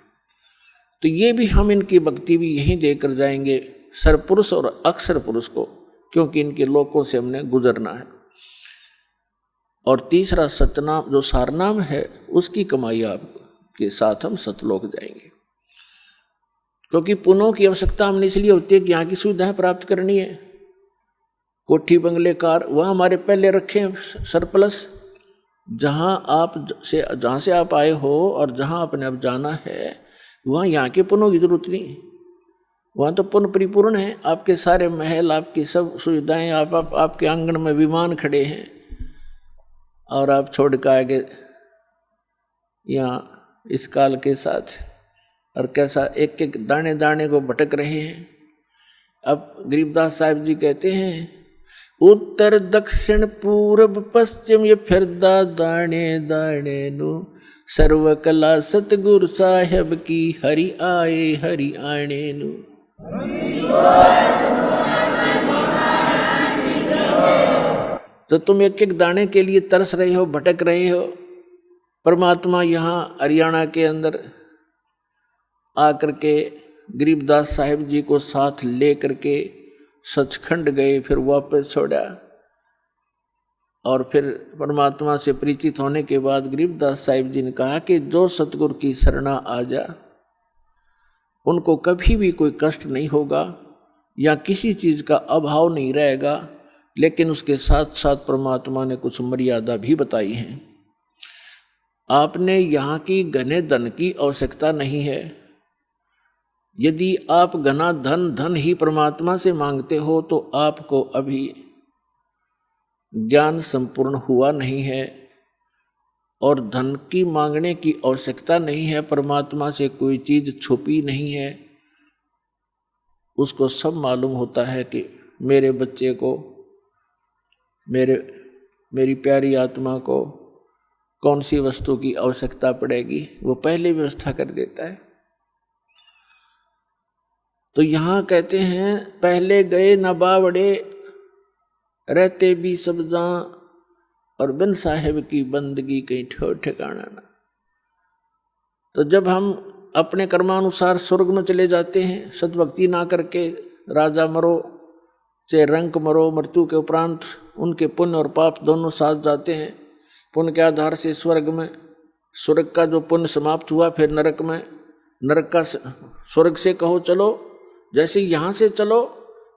तो ये भी हम इनकी भक्ति भी यहीं देकर जाएंगे, सरपुरुष और अक्षर पुरुष को, क्योंकि इनके लोकों से हमने गुजरना है। और तीसरा सतनाम जो सारनाम है, उसकी कमाई आपके साथ हम सतलोक जाएंगे। क्योंकि पुण्यों की आवश्यकता हमने इसलिए होती है कि यहाँ की सुविधाएं प्राप्त करनी है, कोठी बंगले कार वहाँ हमारे पहले रखें सरप्लस, जहाँ से आप आए हो और जहाँ आपने अब जाना है, वहाँ यहाँ के पुण्यों की जरूरत नहीं, वहाँ तो पुण्य परिपूर्ण है। आपके सारे महल, आपकी सब सुविधाएं, आपके आंगन में विमान खड़े हैं, और आप छोड़ कर आगे यहाँ इस काल के साथ, और कैसा एक एक दाने दाने को भटक रहे हैं। अब गरीबदास साहिब जी कहते हैं, उत्तर दक्षिण पूर्व पश्चिम ये फिरदा दाने दाने नु, सर्व कला सतगुरु साहेब की हरि आए हरि आने नु। तो तुम एक एक दाने के लिए तरस रहे हो, भटक रहे हो। परमात्मा यहाँ हरियाणा के अंदर आकर के गरीबदास साहिब जी को साथ ले करके सचखंड गए, फिर वापस छोड़ा, और फिर परमात्मा से परिचित होने के बाद गरीबदास साहिब जी ने कहा कि जो सतगुरु की शरणा आ जा, उनको कभी भी कोई कष्ट नहीं होगा या किसी चीज़ का अभाव नहीं रहेगा। लेकिन उसके साथ साथ परमात्मा ने कुछ मर्यादा भी बताई हैं। आपने यहाँ की घने धन की आवश्यकता नहीं है। यदि आप घना धन ही परमात्मा से मांगते हो तो आपको अभी ज्ञान संपूर्ण हुआ नहीं है, और धन की मांगने की आवश्यकता नहीं है। परमात्मा से कोई चीज़ छुपी नहीं है, उसको सब मालूम होता है कि मेरे बच्चे को, मेरी प्यारी आत्मा को कौन सी वस्तु की आवश्यकता पड़ेगी, वो पहले व्यवस्था कर देता है। तो यहाँ कहते हैं, पहले गए न बावड़े रहते भी सब जहाँ, और बिन साहेब की बंदगी कहीं ठो ठिकाना ना। तो जब हम अपने कर्मानुसार स्वर्ग में चले जाते हैं, सद्भक्ति ना करके राजा मरो चाहे रंक मरो, मृत्यु के उपरांत उनके पुण्य और पाप दोनों साथ जाते हैं। पुण्य के आधार से स्वर्ग में, स्वर्ग का जो पुण्य समाप्त हुआ फिर नरक में, नरक का स्वर्ग से कहो चलो, जैसे यहाँ से चलो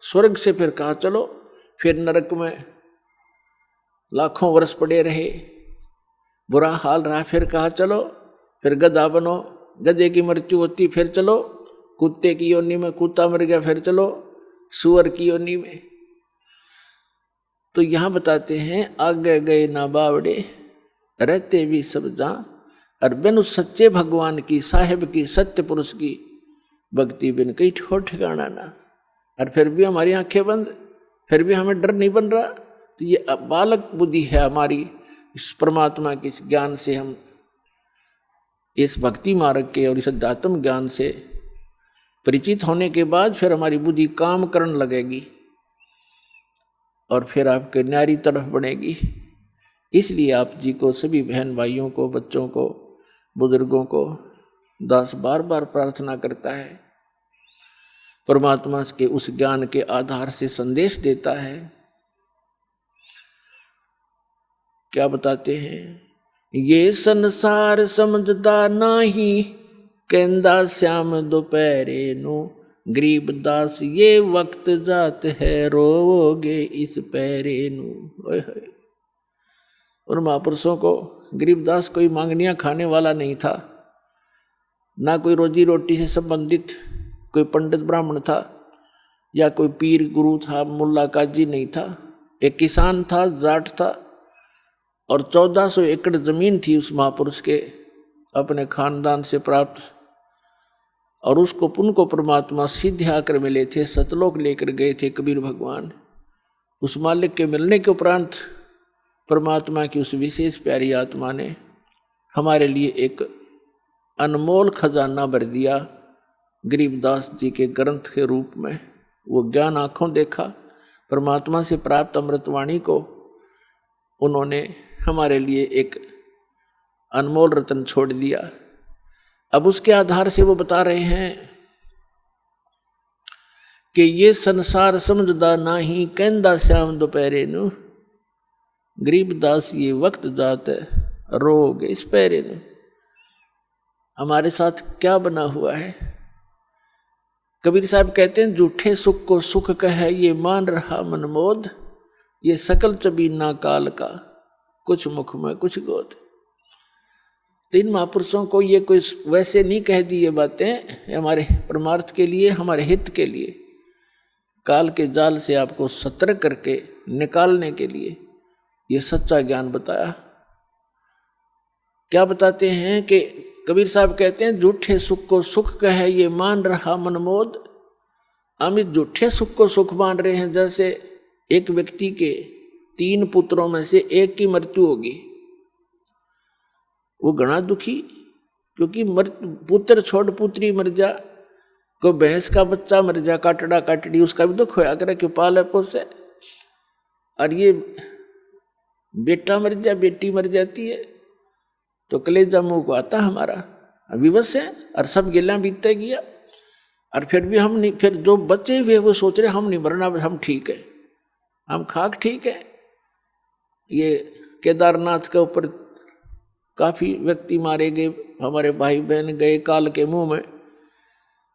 स्वर्ग से फिर कहा चलो, फिर नरक में लाखों वर्ष पड़े रहे, बुरा हाल रहा, फिर कहा चलो, फिर गधा बनो, गधे की मृत्यु होती फिर चलो, कुत्ते की योनि में कुत्ता मर गया फिर चलो सुअर की योनि में। तो यहाँ बताते हैं आगे गए ना बावड़े, रहते भी सब जहाँ, और बिन उस सच्चे भगवान की, साहिब की, सत्य पुरुष की भक्ति बिन कहीं ठोर ठिकाना ना। और फिर भी हमारी आंखें बंद, फिर भी हमें डर नहीं बन रहा। तो ये बालक बुद्धि है हमारी, इस परमात्मा के इस ज्ञान से, हम इस भक्ति मार्ग के और इस अध्यात्म ज्ञान से परिचित होने के बाद फिर हमारी बुद्धि काम करने लगेगी और फिर आपके न्यारी तरफ बढ़ेगी। इसलिए आप जी को, सभी बहन भाइयों को, बच्चों को, बुजुर्गों को दास बार बार प्रार्थना करता है, परमात्मा के उस ज्ञान के आधार से संदेश देता है। क्या बताते हैं? ये संसार समझदा नाही, कहंदा श्याम दोपहरे नु, गरीबदास ये वक्त जात है, रोवोगे इस पैरे नु। उन महापुरुषों को, गरीबदास कोई मांगनियां खाने वाला नहीं था, ना कोई रोजी रोटी से संबंधित कोई पंडित ब्राह्मण था या कोई पीर गुरु था, मुल्ला काजी नहीं था। एक किसान था, जाट था, और 1400 एकड़ जमीन थी उस महापुरुष के अपने खानदान से प्राप्त, और उसको उनको परमात्मा सीधे आकर मिले थे, सतलोक लेकर गए थे कबीर भगवान। उस मालिक के मिलने के उपरांत परमात्मा की उस विशेष प्यारी आत्मा ने हमारे लिए एक अनमोल खजाना भर दिया गरीबदास जी के ग्रंथ के रूप में। वो ज्ञान आंखों देखा, परमात्मा से प्राप्त अमृतवाणी को उन्होंने हमारे लिए एक अनमोल रत्न छोड़ दिया। अब उसके आधार से वो बता रहे हैं कि ये संसार समझदा नाही, कहंदा श्याम दोपहरे नु, गरीबदास ये वक्त जात रोग इस पैरे नु। हमारे साथ क्या बना हुआ है? कबीर साहब कहते हैं, झूठे सुख को सुख कहे, ये मान रहा मनमोद, ये सकल चबीना काल का, कुछ मुख में कुछ गोद। तीन महापुरुषों को ये कोई वैसे नहीं कह दी ये बातें, हमारे परमार्थ के लिए, हमारे हित के लिए, काल के जाल से आपको सतर्क करके निकालने के लिए ये सच्चा ज्ञान बताया। क्या बताते हैं कि कबीर साहब कहते हैं, झूठे सुख को सुख कहे, ये मान रहा मनमोद। हम इस झूठे सुख को सुख मान रहे हैं। जैसे एक व्यक्ति के 3 पुत्रों में से एक की मृत्यु होगी, वो घना दुखी, क्योंकि पुत्र छोड़ पुत्री मर जा, कोई भैंस का बच्चा मर जा, काटड़ा काटड़ी, उसका भी दुख होया करे, क्यों पाले पोसे। और ये बेटा मर जा, बेटी मर जाती है, तो कलेजा मुंह को आता हमारा, विवश है, और सब गिला बीतते गया। और फिर भी हम नहीं, फिर जो बचे हुए वो सोच रहे हम नहीं मरना, हम ठीक है, हम खाक ठीक है। ये केदारनाथ के ऊपर काफ़ी व्यक्ति मारे गए, हमारे भाई बहन गए काल के मुंह में।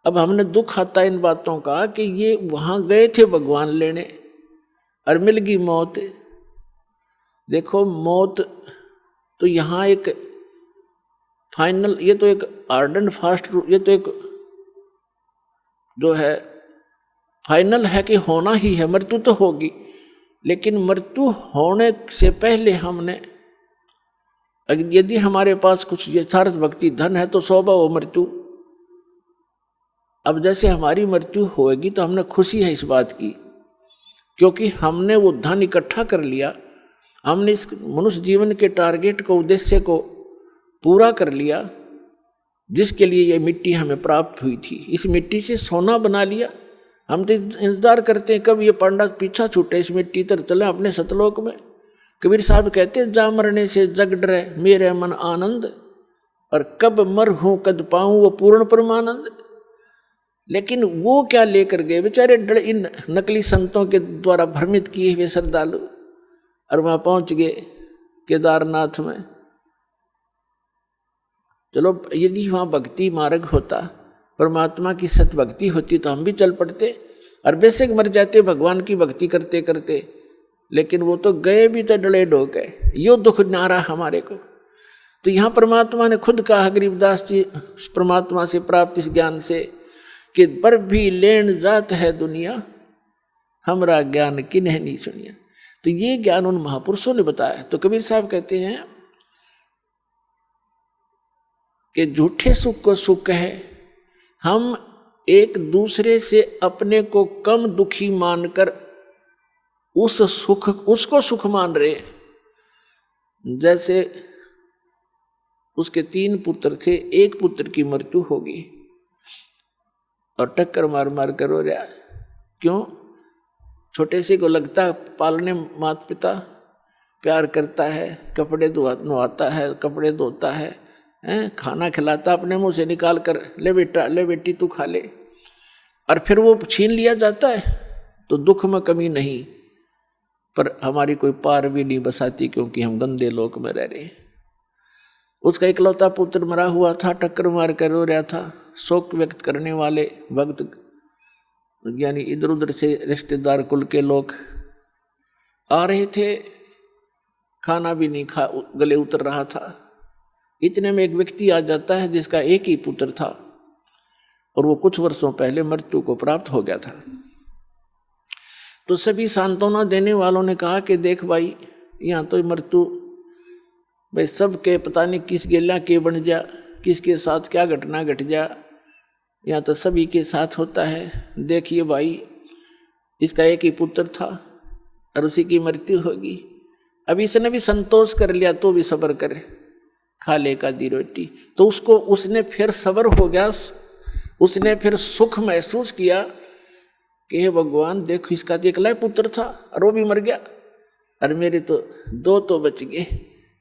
अब हमने दुख आता इन बातों का कि ये वहाँ गए थे भगवान लेने और मिल गई मौत। देखो मौत तो यहाँ एक फाइनल, ये तो एक हार्ड एंड फास्ट, ये तो एक जो है फाइनल है कि होना ही है, मृत्यु तो होगी। लेकिन मृत्यु होने से पहले हमने, यदि हमारे पास कुछ यथार्थ भक्ति धन है तो स्वभाव हो मृत्यु। अब जैसे हमारी मृत्यु होएगी तो हमने खुशी है इस बात की, क्योंकि हमने वो धन इकट्ठा कर लिया, हमने इस मनुष्य जीवन के टारगेट को, उद्देश्य को पूरा कर लिया, जिसके लिए ये मिट्टी हमें प्राप्त हुई थी। इस मिट्टी से सोना बना लिया। हम तो इंतजार करते हैं कब ये पांडा पीछा छूटे, इस मिट्टी तर चले अपने सतलोक में। कबीर साहब कहते हैं, जा मरने से जग डरे मेरे मन आनंद, और कब मर हूं कद पाऊं वो पूर्ण परमानंद। लेकिन वो क्या लेकर गए बेचारे इन नकली संतों के द्वारा भ्रमित किए हुए श्रद्धालु, और वहां पहुंच गए केदारनाथ में। चलो यदि वहां भक्ति मार्ग होता, परमात्मा की सत भक्ति होती तो हम भी चल पड़ते और बेशक मर जाते भगवान की भक्ति करते करते, लेकिन वो तो गए भी तो डले डो गए, यो दुख नारा हमारे को। तो यहाँ परमात्मा ने खुद कहा गरीबदास जी परमात्मा से प्राप्त इस ज्ञान से कि पर भी लेन जात है दुनिया, हमरा ज्ञान किन्ह नहीं सुनिया। तो ये ज्ञान उन महापुरुषों ने बताया। तो कबीर साहब कहते हैं कि झूठे सुख को सुख है, हम एक दूसरे से अपने को कम दुखी मानकर उस सुख उसको सुख मान रहे। जैसे उसके 3 पुत्र थे, एक पुत्र की मृत्यु होगी और टक्कर मार मार कर रो रहा। क्यों? छोटे से को लगता पालने माता पिता प्यार करता है, कपड़े नहाता है, कपड़े धोता है, खाना खिलाता अपने मुंह से निकाल कर, ले बेटा ले बेटी तू खा ले, और फिर वो छीन लिया जाता है तो दुख में कमी नहीं, पर हमारी कोई पार भी नहीं बसाती क्योंकि हम गंदे लोक में रह रहे हैं। उसका इकलौता पुत्र मरा हुआ था, टक्कर मार कर रो रहा था। शोक व्यक्त करने वाले भक्त यानी इधर उधर से रिश्तेदार कुल के लोग आ रहे थे, खाना भी नहीं गले उतर रहा था। इतने में एक व्यक्ति आ जाता है जिसका एक ही पुत्र था और वो कुछ वर्षों पहले मृत्यु को प्राप्त हो गया था। तो सभी सांत्वना देने वालों ने कहा कि देख भाई, यहाँ तो मृत्यु भाई सबके पता नहीं किस गेला के बन जा, किसके साथ क्या घटना घट जा, यहाँ तो सभी के साथ होता है। देखिए भाई, इसका एक ही पुत्र था और उसी की मृत्यु होगी। अब इसने भी संतोष कर लिया तो भी सब्र करे, खा ले का दी रोटी। तो उसने फिर सब्र हो गया, उसने फिर सुख महसूस किया कि हे भगवान देखो, इसका तो एकला पुत्र था और वो भी मर गया, और मेरे तो 2 तो बच गए।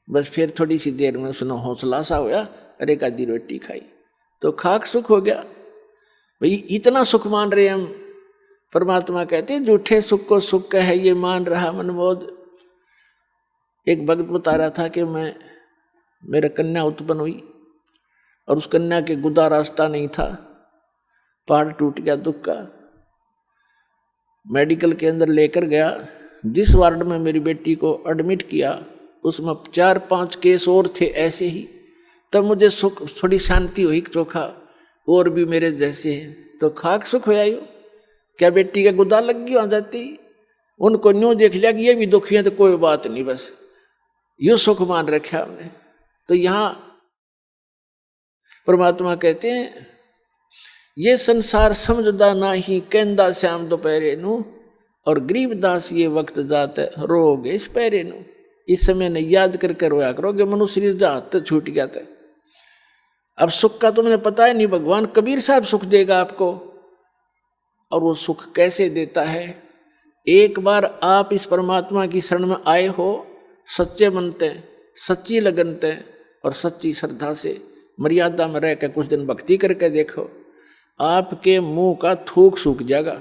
बस फिर थोड़ी सी देर में उसने हौसला सा होया, अरे एक आधी रोटी खाई तो खाक सुख हो गया। भाई इतना सुख मान रहे हम। परमात्मा कहते हैं झूठे सुख को सुख है ये मान रहा मनमोद। एक भक्त बता रहा था कि मेरा कन्या उत्पन्न हुई और उस कन्या के गुदा रास्ता नहीं था, पहाड़ टूट गया दुख का। मेडिकल के अंदर लेकर गया, जिस वार्ड में मेरी बेटी को एडमिट किया उसमें 4-5 केस और थे ऐसे ही। तब मुझे सुख, थोड़ी शांति हुई, चोखा और भी मेरे जैसे हैं तो खाक सुख हो आयो। क्या बेटी का गुदा लग गई वहां जाती, उनको न्यू देख लिया कि ये भी दुखी है तो कोई बात नहीं, बस यूं सुख मान रखा हमने। तो यहाँ परमात्मा कहते हैं ये संसार समझदा नाही, कहंदा श्याम दोपहरे नू, और गरीबदास ये वक्त जात रोगे इस पैरे नू। इस समय ने याद करके रोया करोगे, मनुष्य शरीर जा हाथ छूट गया था। अब सुख का तुम्हें पता है नहीं, भगवान कबीर साहब सुख देगा आपको। और वो सुख कैसे देता है? एक बार आप इस परमात्मा की शरण में आए हो, सच्चे बनते, सच्ची लगनते और सच्ची श्रद्धा से मर्यादा में रह कर कुछ दिन भक्ति करके देखो, आपके मुंह का थूक सूख जाएगा।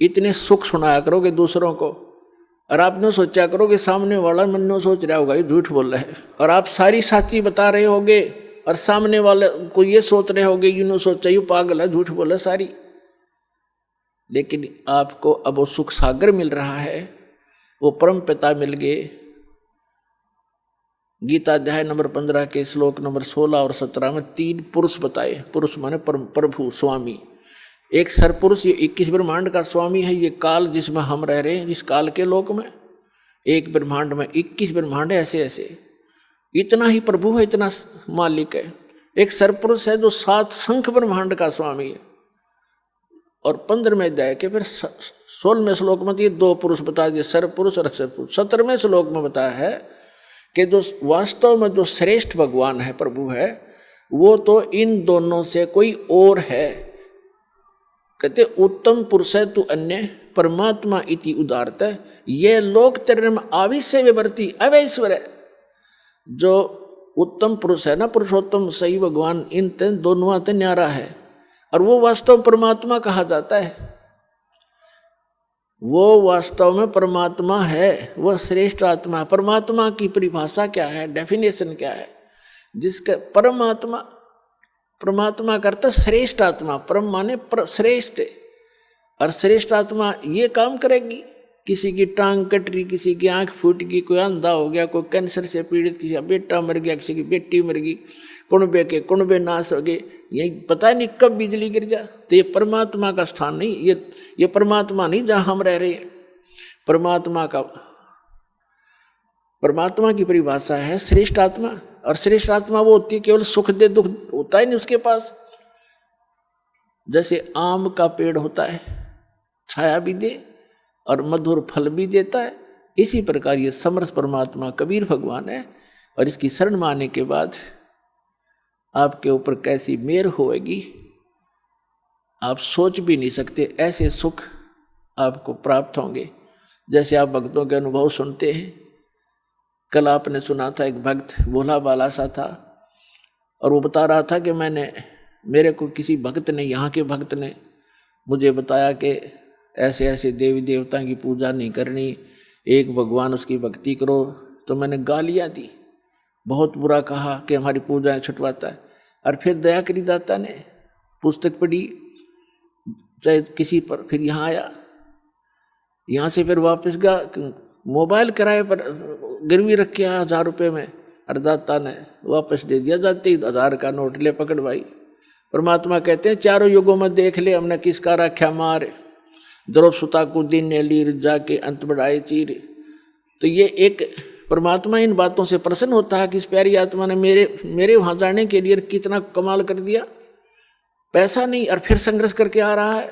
इतने सुख सुनाया करोगे दूसरों को, और आपने सोचा करोगे सामने वाला मन में सोच रहा होगा ये झूठ बोल रहा है, और आप सारी साची बता रहे होगे और सामने वाले को ये सोच रहे होगे यूं सोचा यू पागल है, झूठ बोला सारी। लेकिन आपको अब वो सुख सागर मिल रहा है, वो परम पिता मिल गए। गीता अध्याय नंबर 15 के श्लोक नंबर 16 और 17 में 3 पुरुष बताए। पुरुष माने प्रभु स्वामी। एक सरपुरुष, ये 21 ब्रह्मांड का स्वामी है, ये काल जिसमें हम रह रहे हैं, जिस काल के लोक में एक ब्रह्मांड में 21 ब्रह्मांड है, ऐसे ऐसे इतना ही प्रभु है, इतना मालिक है। एक सरपुरुष है जो 7 शंख ब्रह्मांड का स्वामी है। और 15वें अध्याय के फिर 16वें श्लोक में ये 2 पुरुष बता दिए, सरपुरुष और अक्षरपुरुष। 17वें श्लोक में बताया है कि जो वास्तव में जो श्रेष्ठ भगवान है, प्रभु है, वो तो इन दोनों से कोई और है। कहते उत्तम पुरुष है तू अन्य, परमात्मा इति उदारत, ये लोक तेरे में आविश्य विवर्ती अवैश्वर है। जो उत्तम पुरुष है ना, पुरुषोत्तम सही भगवान, इन दोनों न्यारा है। और वो वास्तव परमात्मा कहा जाता है। वो वास्तव में परमात्मा है, वह श्रेष्ठ आत्मा। परमात्मा की परिभाषा क्या है, डेफिनेशन क्या है? जिसका परमात्मा, परमात्मा करता श्रेष्ठ आत्मा, परम माने श्रेष्ठ, और श्रेष्ठ आत्मा ये काम करेगी। किसी की टांग कट रही, किसी की आंख फूट गई, कोई अंधा हो गया, कोई कैंसर से पीड़ित, किसी का बेटा मर गया, किसी की बेटी मर गई, कुणबे के कुणबे नाश हो गए, यही पता नहीं कब बिजली गिर जा। तो ये परमात्मा का स्थान नहीं, ये परमात्मा नहीं जहां हम रह रहे हैं। परमात्मा की परिभाषा है श्रेष्ठ आत्मा, और श्रेष्ठ आत्मा वो होती है केवल सुख दे, दुख होता ही नहीं उसके पास। जैसे आम का पेड़ होता है, छाया भी दे और मधुर फल भी देता है, इसी प्रकार ये समर्थ परमात्मा कबीर भगवान है। और इसकी शरण माने के बाद आपके ऊपर कैसी मेहर होएगी आप सोच भी नहीं सकते। ऐसे सुख आपको प्राप्त होंगे जैसे आप भक्तों के अनुभव सुनते हैं। कल आपने सुना था एक भक्त भोला बाला सा था, और वो बता रहा था कि मेरे को किसी भक्त ने, यहाँ के भक्त ने मुझे बताया कि ऐसे ऐसे देवी देवता की पूजा नहीं करनी, एक भगवान उसकी भक्ति करो। तो मैंने गालियाँ दी, बहुत बुरा कहा कि हमारी पूजाएं छुटवाता है। और फिर दया करी दाता ने पुस्तक पढ़ी चाहे किसी पर, फिर यहाँ आया, यहाँ से फिर वापस गया, मोबाइल किराए पर गिरवी रख के आया 1000 रुपये में, और दाता ने वापस दे दिया। जाते ही 1000 का नोट ले पकड़ भाई। परमात्मा कहते हैं चारों युगों में देख ले हमने किसका रखा मार, द्रव सुता को दिन ने लीर जाके अंत बढ़ाए चीर। तो ये एक परमात्मा इन बातों से प्रसन्न होता है कि इस प्यारी आत्मा ने मेरे वहां जाने के लिए कितना कमाल कर दिया, पैसा नहीं और फिर संघर्ष करके आ रहा है।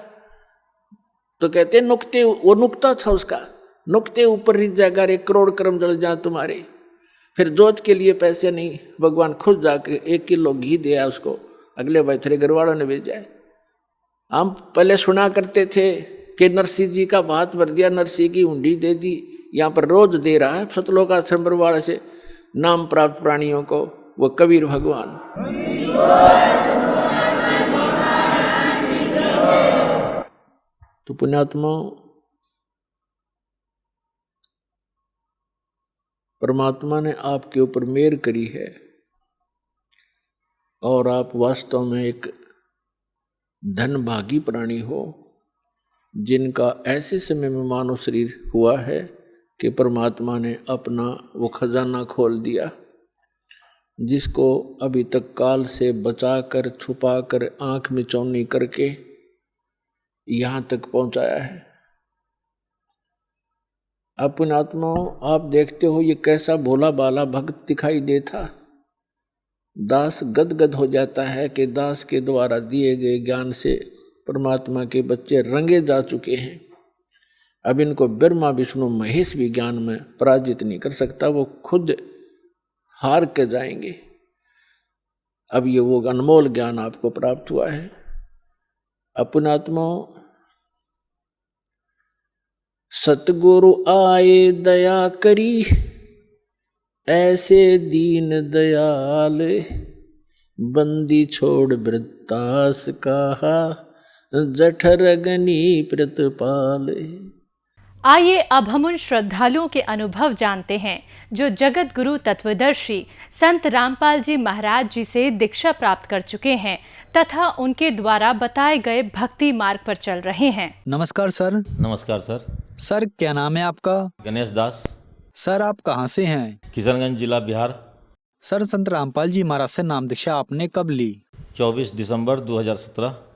तो कहते हैं नुक्ते, वो नुक्ता था उसका, नुक्ते ऊपर रिझ जाएगा रे करोड़ कर्म जल जा तुम्हारे। फिर जोत के लिए पैसे नहीं, भगवान खुद जाके 1 किलो घी दिया उसको, अगले भाई तेरे घर वालों ने भेजा है। हम पहले सुना करते थे कि नरसिंह जी का भात भर दिया, नरसिंह की हुंडी दे दी, यहाँ पर रोज दे रहा है सतलोक आश्रम परवाड़ से नाम प्राप्त प्राणियों को वो कबीर भगवान। तो पुण्यात्मा, परमात्मा ने आपके ऊपर मेहर करी है और आप वास्तव में एक धनभागी प्राणी हो, जिनका ऐसे समय में मानव शरीर हुआ है कि परमात्मा ने अपना वो खजाना खोल दिया, जिसको अभी तक काल से बचाकर छुपाकर आंख में चौनी करके यहाँ तक पहुँचाया है। अपने आत्माओं, आप देखते हो ये कैसा भोला बाला भक्त दिखाई देता। दास गदगद हो जाता है कि दास के द्वारा दिए गए ज्ञान से परमात्मा के बच्चे रंगे जा चुके हैं। अब इनको ब्रह्मा विष्णु महेश भी ज्ञान में पराजित नहीं कर सकता, वो खुद हार के जाएंगे। अब ये वो अनमोल ज्ञान आपको प्राप्त हुआ है। अपने आत्माओं, सतगुरु आए दया करी, ऐसे दीन दयाल, बंदी छोड़ वृत्तास कहा, जठर अग्नि प्रतिपाल। आइए अब हम उन श्रद्धालुओं के अनुभव जानते हैं जो जगत गुरु तत्वदर्शी संत रामपाल जी महाराज जी से दीक्षा प्राप्त कर चुके हैं तथा उनके द्वारा बताए गए भक्ति मार्ग पर चल रहे हैं। नमस्कार सर। नमस्कार सर। सर क्या नाम है आपका? गणेश दास। सर आप कहाँ से हैं? किशनगंज जिला बिहार। सर संत रामपाल जी महाराज से नाम दीक्षा आपने कब ली? 24 दिसंबर 2017।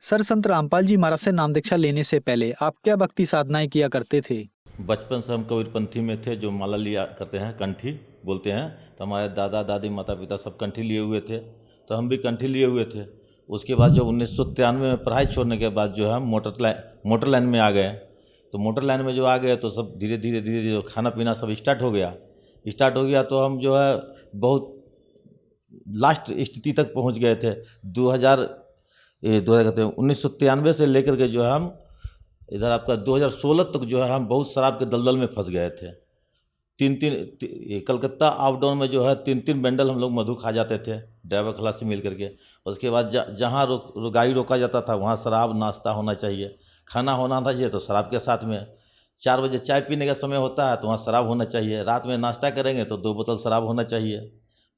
सर संत रामपाल जी महाराज से नाम दीक्षा लेने से पहले आप क्या भक्ति साधनाएं किया करते थे? बचपन से हम कबीरपंथी में थे, जो माला लिया करते हैं, कंठी बोलते हैं। तो हमारे दादा दादी माता पिता सब कंठी लिए हुए थे, तो हम भी कंठी लिए हुए थे। उसके बाद जो 1993 में पढ़ाई छोड़ने के बाद जो है मोटर लाइन में आ गए। तो मोटर लाइन में जो आ गए तो सब धीरे धीरे खाना पीना सब स्टार्ट हो गया। तो हम जो है बहुत लास्ट स्थिति तक पहुंच गए थे। 1993 से लेकर के जो है हम इधर आपका 2016 तक जो है हम बहुत शराब के दलदल में फंस गए थे। कलकत्ता अप डाउन में जो है 3-3 बंडल हम लोग मधु खा जाते थे ड्राइवर खलासी मिल करके। उसके बाद जहाँ गाड़ी रोका जाता था वहाँ शराब नाश्ता होना चाहिए, खाना होना चाहिए तो शराब के साथ में। 4 बजे चाय पीने का समय होता है तो वहाँ शराब होना चाहिए। रात में नाश्ता करेंगे तो 2 बोतल शराब होना चाहिए।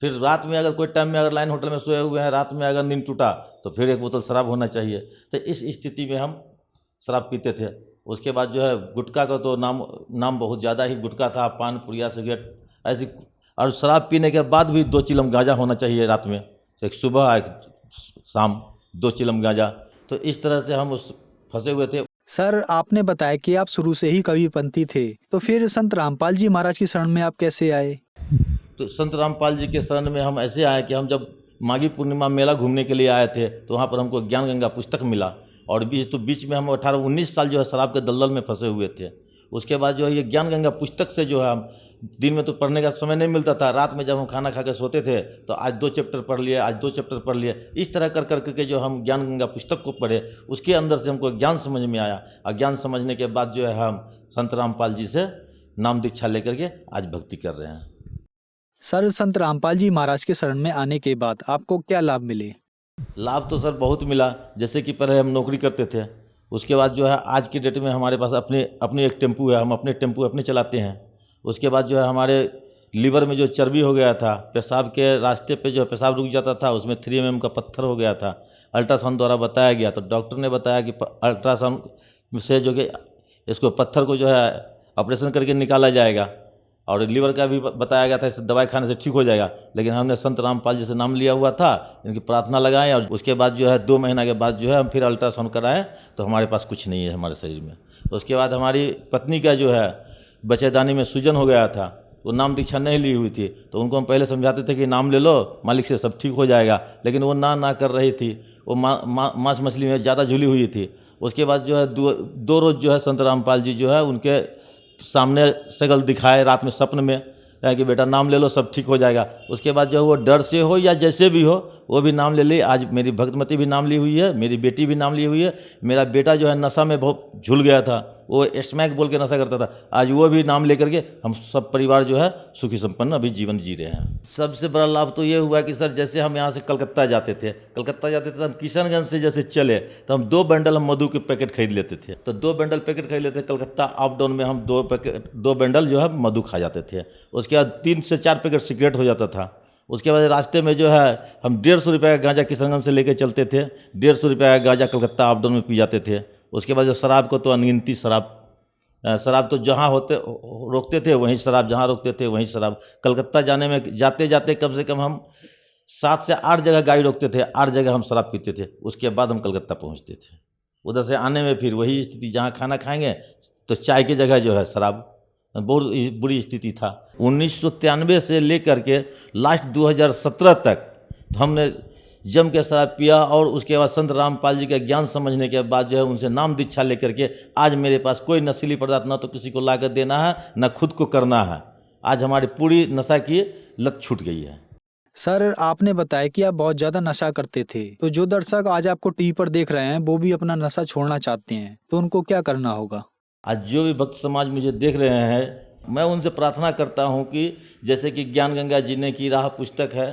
फिर रात में अगर कोई टाइम में अगर लाइन होटल में सोए हुए हैं, रात में अगर नींद टूटा तो फिर 1 बोतल शराब होना चाहिए। तो इस स्थिति में हम शराब पीते थे। उसके बाद जो है गुटखा का तो नाम बहुत ज़्यादा ही गुटखा था, पान पुड़िया सिगरेट ऐसी। और शराब पीने के बाद भी 2 चिलम गांजा होना चाहिए रात में, एक सुबह एक शाम 2 चिलम गांजा। तो इस तरह से हम उस फंसे हुए थे। सर, आपने बताया कि आप शुरू से ही कविपंथी थे, तो फिर संत रामपाल जी महाराज की शरण में आप कैसे आए? तो संत रामपाल जी के शरण में हम ऐसे आए कि हम जब माघी पूर्णिमा मेला घूमने के लिए आए थे तो वहाँ पर हमको ज्ञान गंगा पुस्तक मिला। और बीच में हम 18-19 साल जो है शराब के दलदल में फंसे हुए थे। उसके बाद जो है ये ज्ञान गंगा पुस्तक से जो है हम दिन में तो पढ़ने का समय नहीं मिलता था, रात में जब हम खाना खा के सोते थे तो आज 2 चैप्टर पढ़ लिए, आज 2 चैप्टर पढ़ लिए। इस तरह कर करके जो हम ज्ञान गंगा पुस्तक को पढ़े, उसके अंदर से हमको ज्ञान समझ में आया। और ज्ञान समझने के बाद जो है हम संत रामपाल जी से नाम दीक्षा लेकर के आज भक्ति कर रहे हैं। सर, संत रामपाल जी महाराज के शरण में आने के बाद आपको क्या लाभ मिले? लाभ तो सर बहुत मिला। जैसे कि पहले हम नौकरी करते थे, उसके बाद जो है आज की डेट में हमारे पास अपनी एक टेम्पू है, हम अपने टेम्पू अपने चलाते हैं। उसके बाद जो है हमारे लीवर में जो चर्बी हो गया था, पेशाब के रास्ते पे जो पेशाब रुक जाता था, उसमें 3 mm का पत्थर हो गया था। अल्ट्रासाउंड द्वारा बताया गया तो डॉक्टर ने बताया कि अल्ट्रासाउंड से जो कि इसको पत्थर को जो है ऑपरेशन करके निकाला जाएगा। और लीवर का भी बताया गया था, इस दवाई खाने से ठीक हो जाएगा। लेकिन हमने संत रामपाल जी से नाम लिया हुआ था, इनकी प्रार्थना लगाएं और उसके बाद जो है 2 महीना के बाद जो है हम फिर अल्ट्रासाउंड कराएं तो हमारे पास कुछ नहीं है हमारे शरीर में। उसके बाद हमारी पत्नी का जो है बच्चेदानी में सूजन हो गया था, वो नाम दीक्षा नहीं ली हुई थी। तो उनको हम पहले समझाते थे कि नाम ले लो, मालिक से सब ठीक हो जाएगा, लेकिन वो ना कर रही थी। वो मांस मछली में ज़्यादा झुली हुई थी। उसके बाद जो है 2 रोज़ जो है संत रामपाल जी जो है उनके सामने शक्ल दिखाए रात में सपन में कि बेटा नाम ले लो सब ठीक हो जाएगा। उसके बाद जो वो डर से हो या जैसे भी हो वो भी नाम ले ली। आज मेरी भक्तमती भी नाम ली हुई है, मेरी बेटी भी नाम ली हुई है। मेरा बेटा जो है नशा में बहुत झुल गया था, वो स्मैक बोल के नशा करता था, आज वो भी नाम लेकर के हम सब परिवार जो है सुखी संपन्न अभी जीवन जी रहे हैं। सबसे बड़ा लाभ तो ये हुआ कि सर जैसे हम यहाँ से कलकत्ता जाते थे तो हम किशनगंज से जैसे चले तो हम 2 बंडल हम मधु के पैकेट खरीद लेते थे। तो 2 बंडल पैकेट खरीद लेते। कलकत्ता अप डाउन में हम 2 बंडल जो है मधु खा जाते थे। उसके बाद 3 से 4 पैकेट सिगरेट हो जाता था। उसके बाद रास्ते में जो है हम 150 रुपये का गांजा किशनगंज से लेके चलते थे, 150 रुपये का गांजा कलकत्ता अप डाउन में पी जाते थे। उसके बाद जो शराब को तो अनगिनती शराब तो जहाँ रोकते थे वहीं शराब, जहाँ रोकते थे वहीं शराब। कलकत्ता जाने में जाते कम से कम हम 7 से 8 जगह गाड़ी रोकते थे, 8 जगह हम शराब पीते थे। उसके बाद हम कलकत्ता पहुँचते थे। उधर से आने में फिर वही स्थिति, जहाँ खाना खाएंगे तो चाय की जगह जो है शराब। बहुत बुरी स्थिति था। 1993 से लेकर के लास्ट 2017 तक हमने जम के शराब पिया। और उसके बाद संत रामपाल जी का ज्ञान समझने के बाद जो है उनसे नाम दीक्षा लेकर के आज मेरे पास कोई नशीली पदार्थ ना तो किसी को ला कर देना है, ना खुद को करना है। आज हमारी पूरी नशा की लत छूट गई है। सर, आपने बताया कि आप बहुत ज़्यादा नशा करते थे, तो जो दर्शक आज आपको टीवी पर देख रहे हैं वो भी अपना नशा छोड़ना चाहते हैं, तो उनको क्या करना होगा? आज जो भी भक्त समाज मुझे देख रहे हैं, मैं उनसे प्रार्थना करता हूं कि जैसे कि ज्ञान गंगा जीने की राह पुस्तक है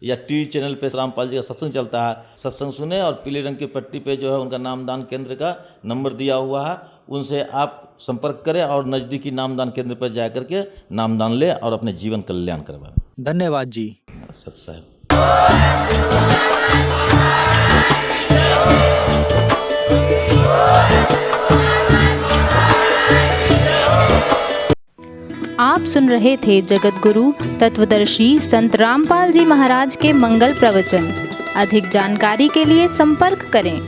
या टीवी चैनल पे रामपाल जी का सत्संग चलता है, सत्संग सुने और पीले रंग की पट्टी पे जो है उनका नामदान केंद्र का नंबर दिया हुआ है, उनसे आप संपर्क करें और नज़दीकी नामदान केंद्र पर जा करके नामदान लें और अपने जीवन कल्याण करवाएं। धन्यवाद जी। सत साहब। आप सुन रहे थे जगत गुरु तत्वदर्शी संत रामपाल जी महाराज के मंगल प्रवचन। अधिक जानकारी के लिए संपर्क करें